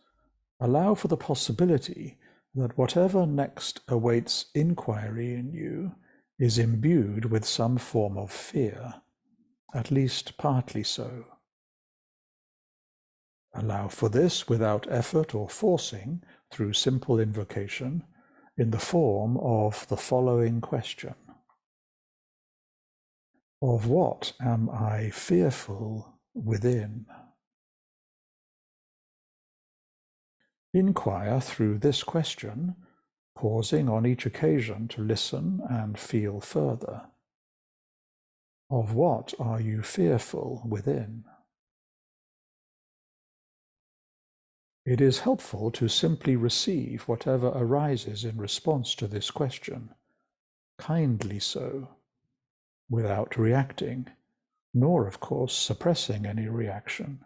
allow for the possibility that whatever next awaits inquiry in you is imbued with some form of fear, at least partly so. Allow for this without effort or forcing through simple invocation in the form of the following question. Of what am I fearful within? Inquire through this question, pausing on each occasion to listen and feel further. Of what are you fearful within? It is helpful to simply receive whatever arises in response to this question, kindly so, without reacting, nor of course suppressing any reaction.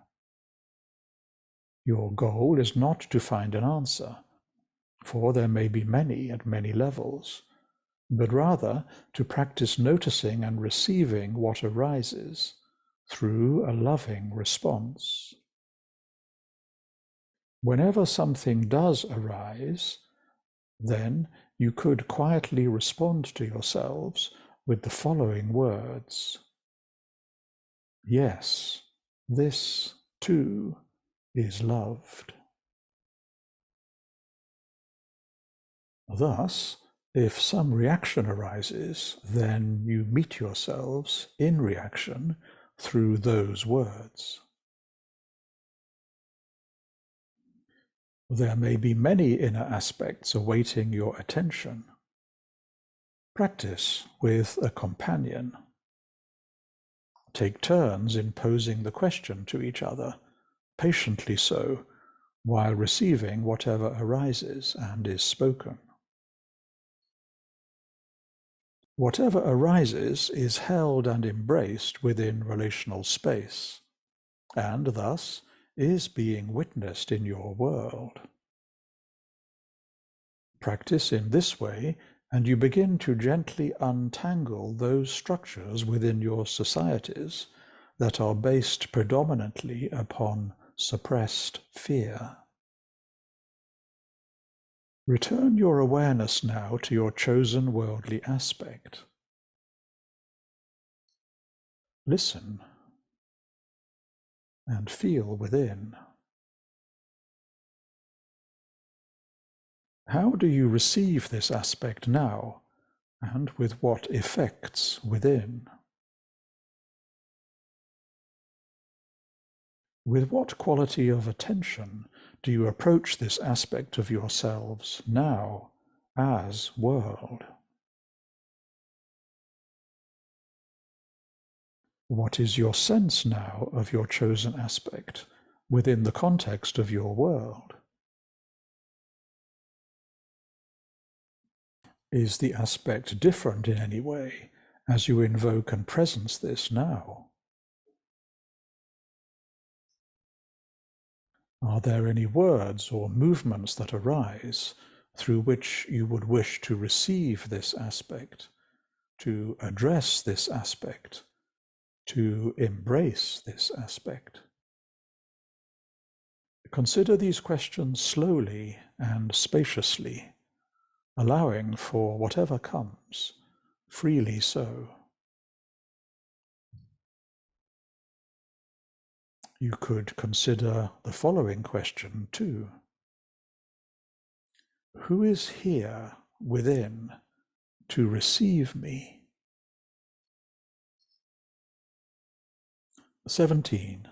Your goal is not to find an answer, for there may be many at many levels, but rather to practice noticing and receiving what arises through a loving response. Whenever something does arise, then you could quietly respond to yourselves with the following words. Yes, this too is loved. Thus, if some reaction arises, then you meet yourselves in reaction through those words. There may be many inner aspects awaiting your attention. Practice with a companion. Take turns in posing the question to each other, patiently so, while receiving whatever arises and is spoken. Whatever arises is held and embraced within relational space, and thus is being witnessed in your world. Practice in this way, and you begin to gently untangle those structures within your societies that are based predominantly upon suppressed fear. Return your awareness now to your chosen worldly aspect. Listen and feel within. How do you receive this aspect now, and with what effects within? With what quality of attention do you approach this aspect of yourselves now as world? What is your sense now of your chosen aspect within the context of your world? Is the aspect different in any way as you invoke and presence this now? Are there any words or movements that arise through which you would wish to receive this aspect, to address this aspect, to embrace this aspect? Consider these questions slowly and spaciously, allowing for whatever comes, freely so. You could consider the following question too. Who is here within to receive me? 17.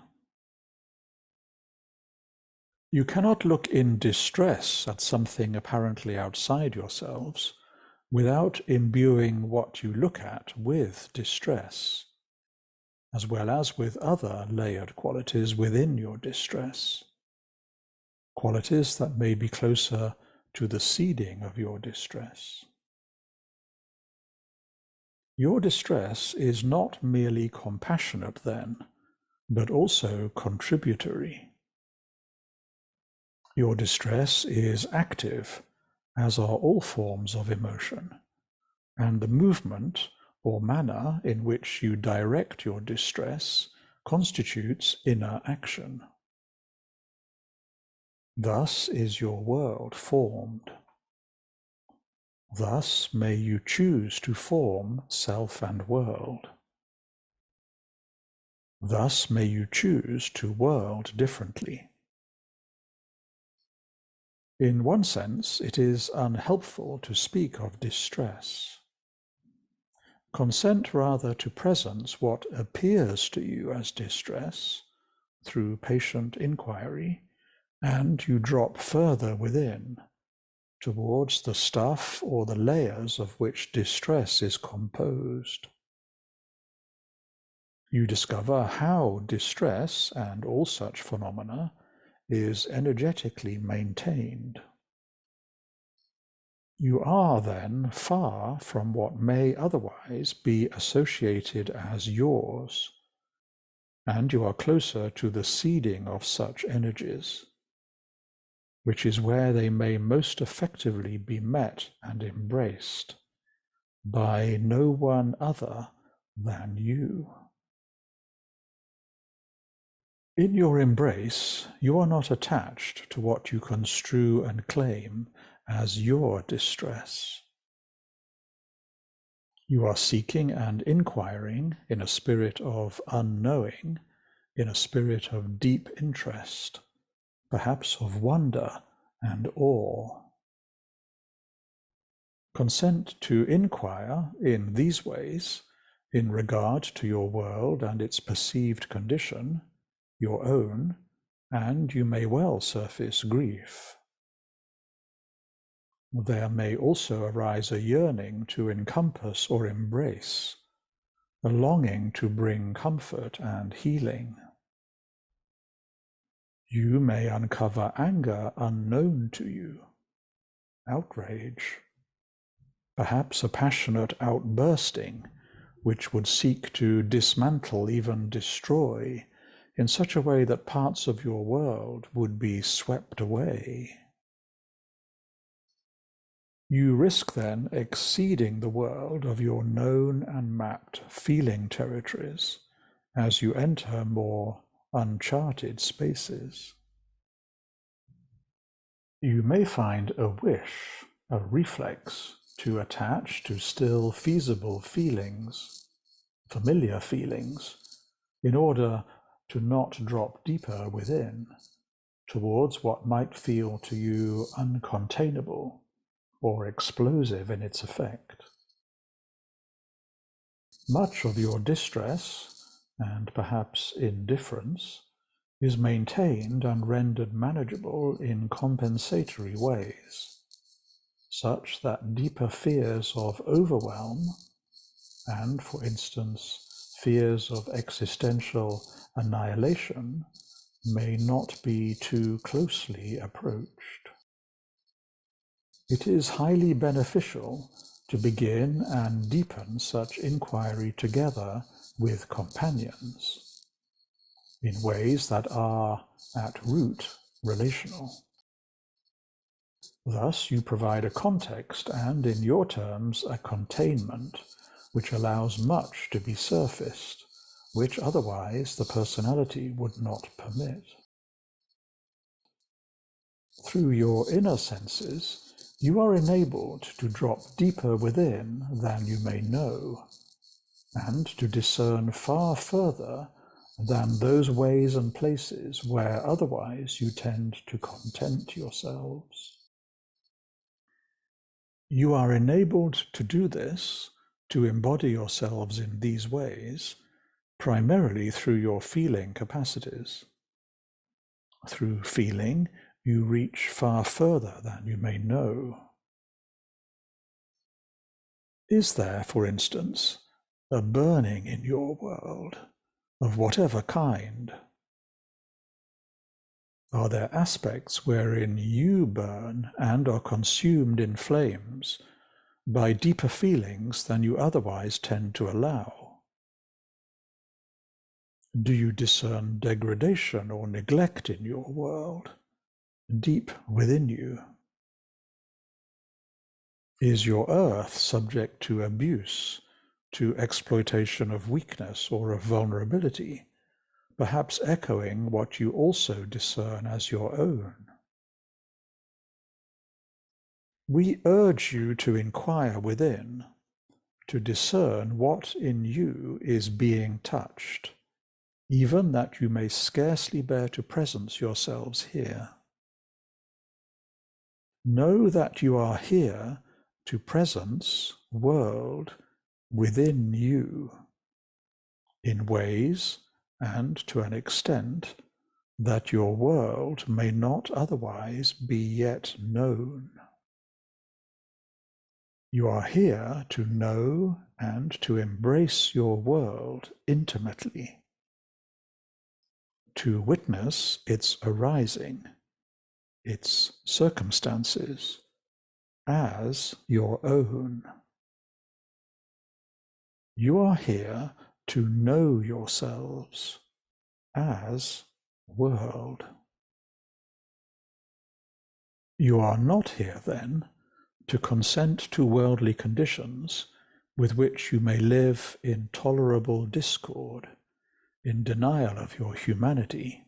You cannot look in distress at something apparently outside yourselves without imbuing what you look at with distress, as well as with other layered qualities within your distress, qualities that may be closer to the seeding of your distress. Your distress is not merely compassionate then, but also contributory. Your distress is active, as are all forms of emotion, and the movement or manner in which you direct your distress constitutes inner action. Thus is your world formed. Thus may you choose to form self and world. Thus may you choose to world differently. In one sense, it is unhelpful to speak of distress. Consent rather to presence what appears to you as distress through patient inquiry, and you drop further within, towards the stuff or the layers of which distress is composed. You discover how distress and all such phenomena is energetically maintained. You are then far from what may otherwise be associated as yours, and you are closer to the seeding of such energies, which is where they may most effectively be met and embraced by no one other than you. In your embrace, you are not attached to what you construe and claim as your distress. You are seeking and inquiring in a spirit of unknowing, in a spirit of deep interest, perhaps of wonder and awe. Consent to inquire in these ways, in regard to your world and its perceived condition, your own, and you may well surface grief. There may also arise a yearning to encompass or embrace, a longing to bring comfort and healing. You may uncover anger unknown to you, outrage, perhaps a passionate outbursting which would seek to dismantle, even destroy, in such a way that parts of your world would be swept away. You risk then exceeding the world of your known and mapped feeling territories as you enter more uncharted spaces. You may find a wish, a reflex, to attach to still feasible feelings, familiar feelings, in order to not drop deeper within, towards what might feel to you uncontainable or explosive in its effect. Much of your distress, and perhaps indifference, is maintained and rendered manageable in compensatory ways, such that deeper fears of overwhelm and, for instance, fears of existential annihilation may not be too closely approached. It is highly beneficial to begin and deepen such inquiry together with companions in ways that are at root relational. Thus, you provide a context and, in your terms, a containment which allows much to be surfaced, which otherwise the personality would not permit. Through your inner senses, you are enabled to drop deeper within than you may know, and to discern far further than those ways and places where otherwise you tend to content yourselves. You are enabled to do this, to embody yourselves in these ways, primarily through your feeling capacities. Through feeling, you reach far further than you may know. Is there, for instance, a burning in your world, of whatever kind? Are there aspects wherein you burn and are consumed in flames by deeper feelings than you otherwise tend to allow? Do you discern degradation or neglect in your world, deep within you? Is your earth subject to abuse, to exploitation of weakness or of vulnerability, perhaps echoing what you also discern as your own? We urge you to inquire within, to discern what in you is being touched, even that you may scarcely bear to presence yourselves here. Know that you are here to presence world within you in ways and to an extent that your world may not otherwise be yet known. You are here to know and to embrace your world intimately, to witness its arising, its circumstances, as your own. You are here to know yourselves as world. You are not here, then, to consent to worldly conditions with which you may live in tolerable discord, in denial of your humanity.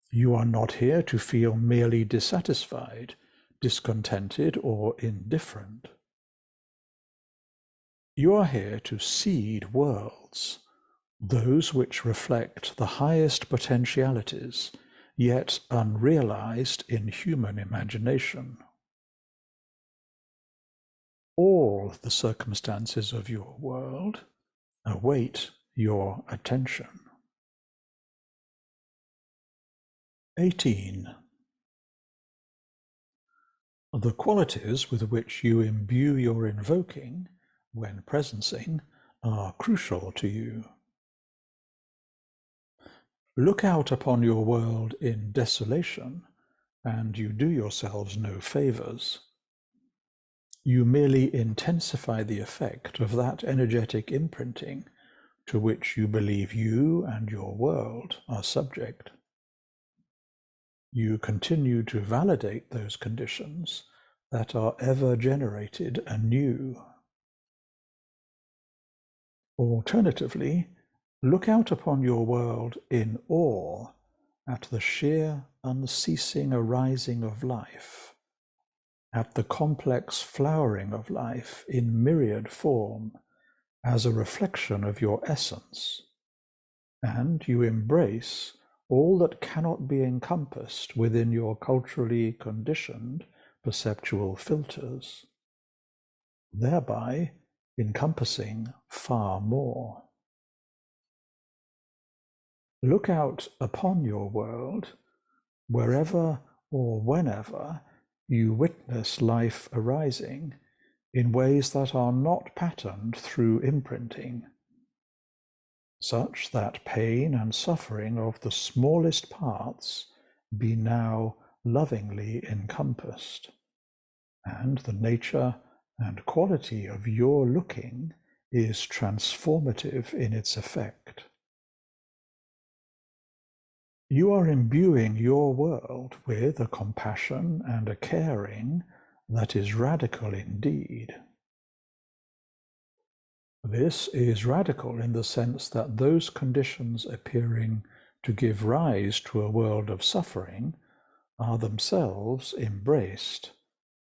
You are not here to feel merely dissatisfied, discontented, or indifferent. You are here to seed worlds, those which reflect the highest potentialities, yet unrealized in human imagination. All the circumstances of your world await your attention. 18. The qualities with which you imbue your invoking when presencing are crucial to you. Look out upon your world in desolation, and you do yourselves no favors. You merely intensify the effect of that energetic imprinting to which you believe you and your world are subject. You continue to validate those conditions that are ever generated anew. Alternatively, look out upon your world in awe at the sheer, unceasing arising of life, at the complex flowering of life in myriad form as a reflection of your essence, and you embrace all that cannot be encompassed within your culturally conditioned perceptual filters, thereby encompassing far more. Look out upon your world wherever or whenever you witness life arising in ways that are not patterned through imprinting, such that pain and suffering of the smallest parts be now lovingly encompassed, and the nature and quality of your looking is transformative in its effect. You are imbuing your world with a compassion and a caring that is radical indeed. This is radical in the sense that those conditions appearing to give rise to a world of suffering are themselves embraced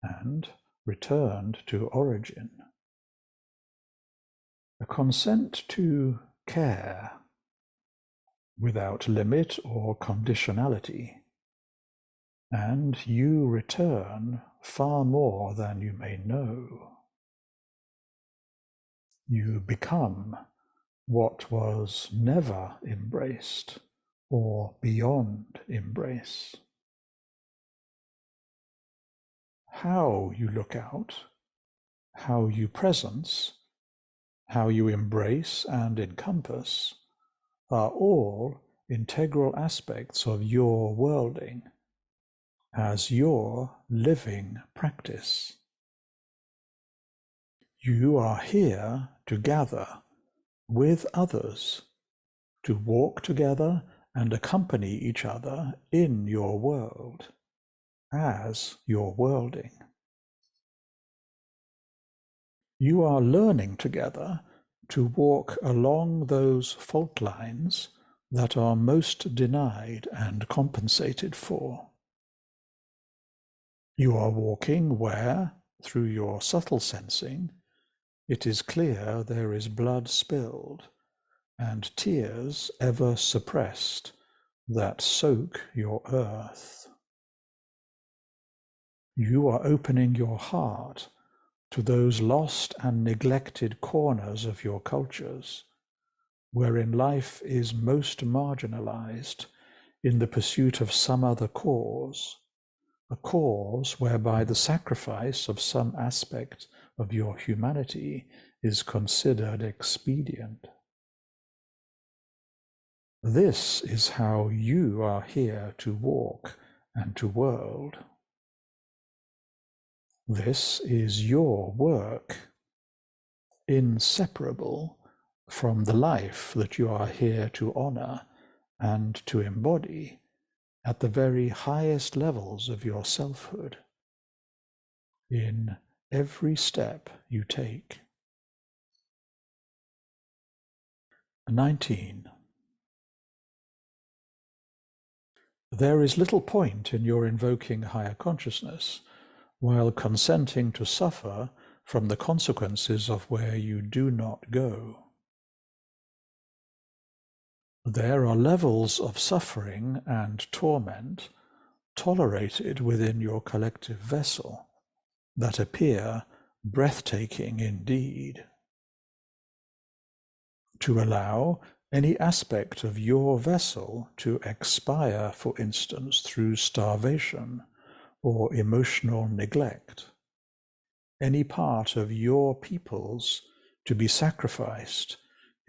and returned to origin. A consent to care without limit or conditionality, and you return far more than you may know. You become what was never embraced or beyond embrace. How you look out, how you presence, how you embrace and encompass are all integral aspects of your worlding as your living practice. You are here to gather with others, to walk together and accompany each other in your world as your worlding. You are learning together to walk along those fault lines that are most denied and compensated for. You are walking where, through your subtle sensing, it is clear there is blood spilled and tears ever suppressed that soak your earth. You are opening your heart to those lost and neglected corners of your cultures, wherein life is most marginalized in the pursuit of some other cause, a cause whereby the sacrifice of some aspect of your humanity is considered expedient. This is how you are here to walk and to world. This is your work, inseparable from the life that you are here to honor and to embody at the very highest levels of your selfhood, in every step you take. 19. There is little point in your invoking higher consciousness while consenting to suffer from the consequences of where you do not go. There are levels of suffering and torment tolerated within your collective vessel that appear breathtaking indeed. To allow any aspect of your vessel to expire, for instance, through starvation or emotional neglect, any part of your peoples to be sacrificed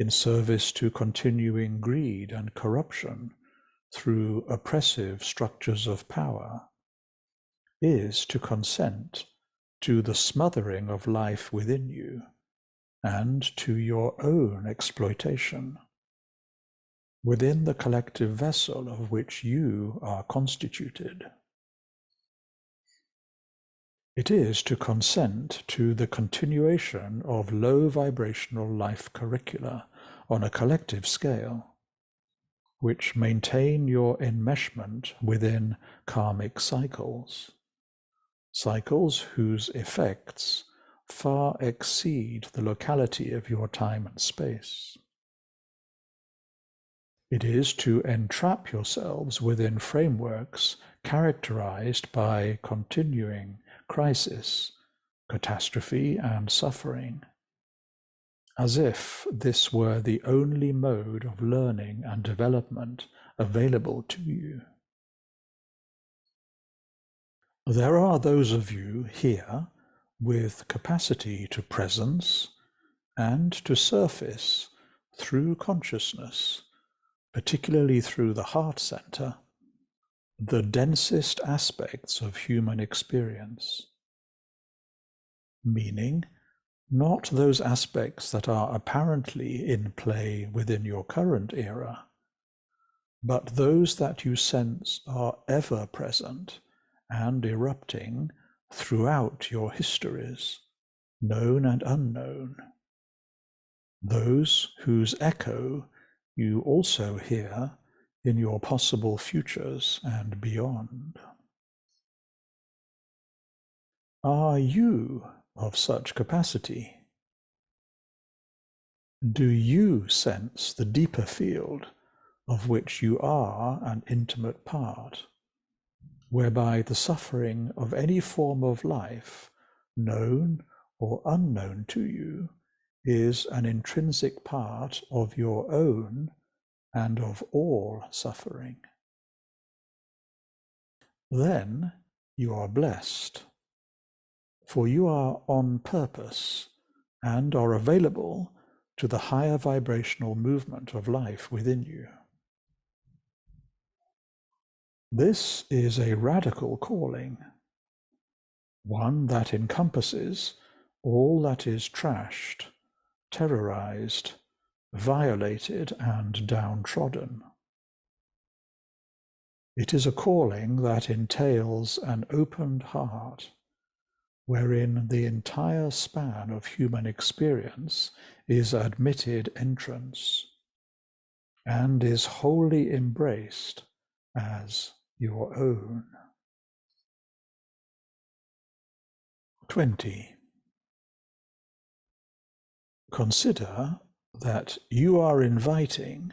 in service to continuing greed and corruption through oppressive structures of power, is to consent to the smothering of life within you and to your own exploitation within the collective vessel of which you are constituted. It is to consent to the continuation of low vibrational life curricula on a collective scale, which maintain your enmeshment within karmic cycles, cycles whose effects far exceed the locality of your time and space. It is to entrap yourselves within frameworks characterized by continuing crisis, catastrophe, and suffering, as if this were the only mode of learning and development available to you. There are those of you here with capacity to presence and to surface through consciousness, particularly through the heart center, the densest aspects of human experience, meaning not those aspects that are apparently in play within your current era, but those that you sense are ever present and erupting throughout your histories, known and unknown, those whose echo you also hear in your possible futures and beyond. Are you of such capacity? Do you sense the deeper field of which you are an intimate part, whereby the suffering of any form of life, known or unknown to you, is an intrinsic part of your own and of all suffering? Then you are blessed, for you are on purpose and are available to the higher vibrational movement of life within you. This is a radical calling, one that encompasses all that is trashed, terrorized, violated, and downtrodden. It is a calling that entails an opened heart, wherein the entire span of human experience is admitted entrance and is wholly embraced as your own. 20. Consider that you are inviting,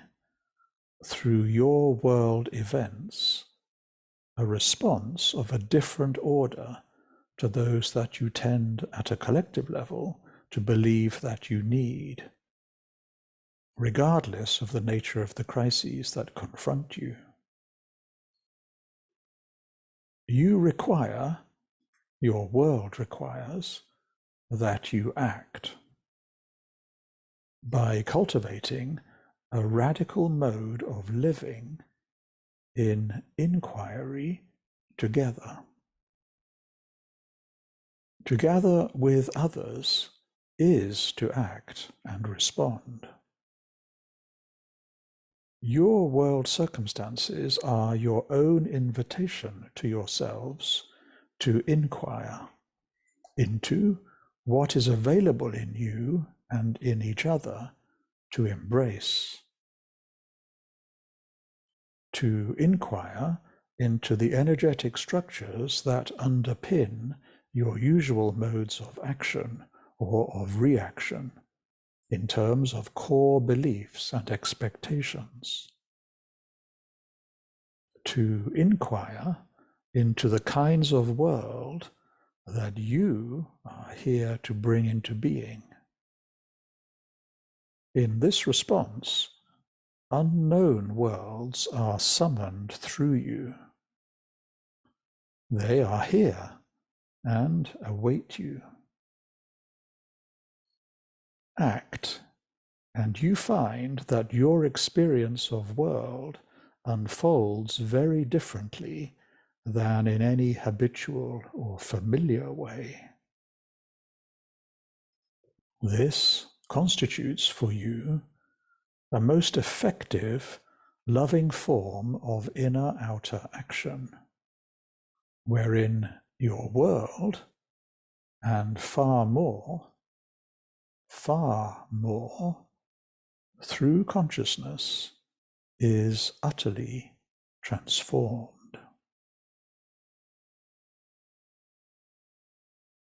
through your world events, a response of a different order to those that you tend at a collective level to believe that you need, regardless of the nature of the crises that confront you. You require, your world requires, that you act by cultivating a radical mode of living in inquiry together. To gather with others is to act and respond. Your world circumstances are your own invitation to yourselves to inquire into what is available in you and in each other to embrace. To inquire into the energetic structures that underpin your usual modes of action or of reaction in terms of core beliefs and expectations. To inquire into the kinds of world that you are here to bring into being. In this response, unknown worlds are summoned through you. They are here and await you. Act, and you find that your experience of world unfolds very differently than in any habitual or familiar way. This constitutes for you a most effective, loving form of inner-outer action, wherein your world, and far more, through consciousness, is utterly transformed.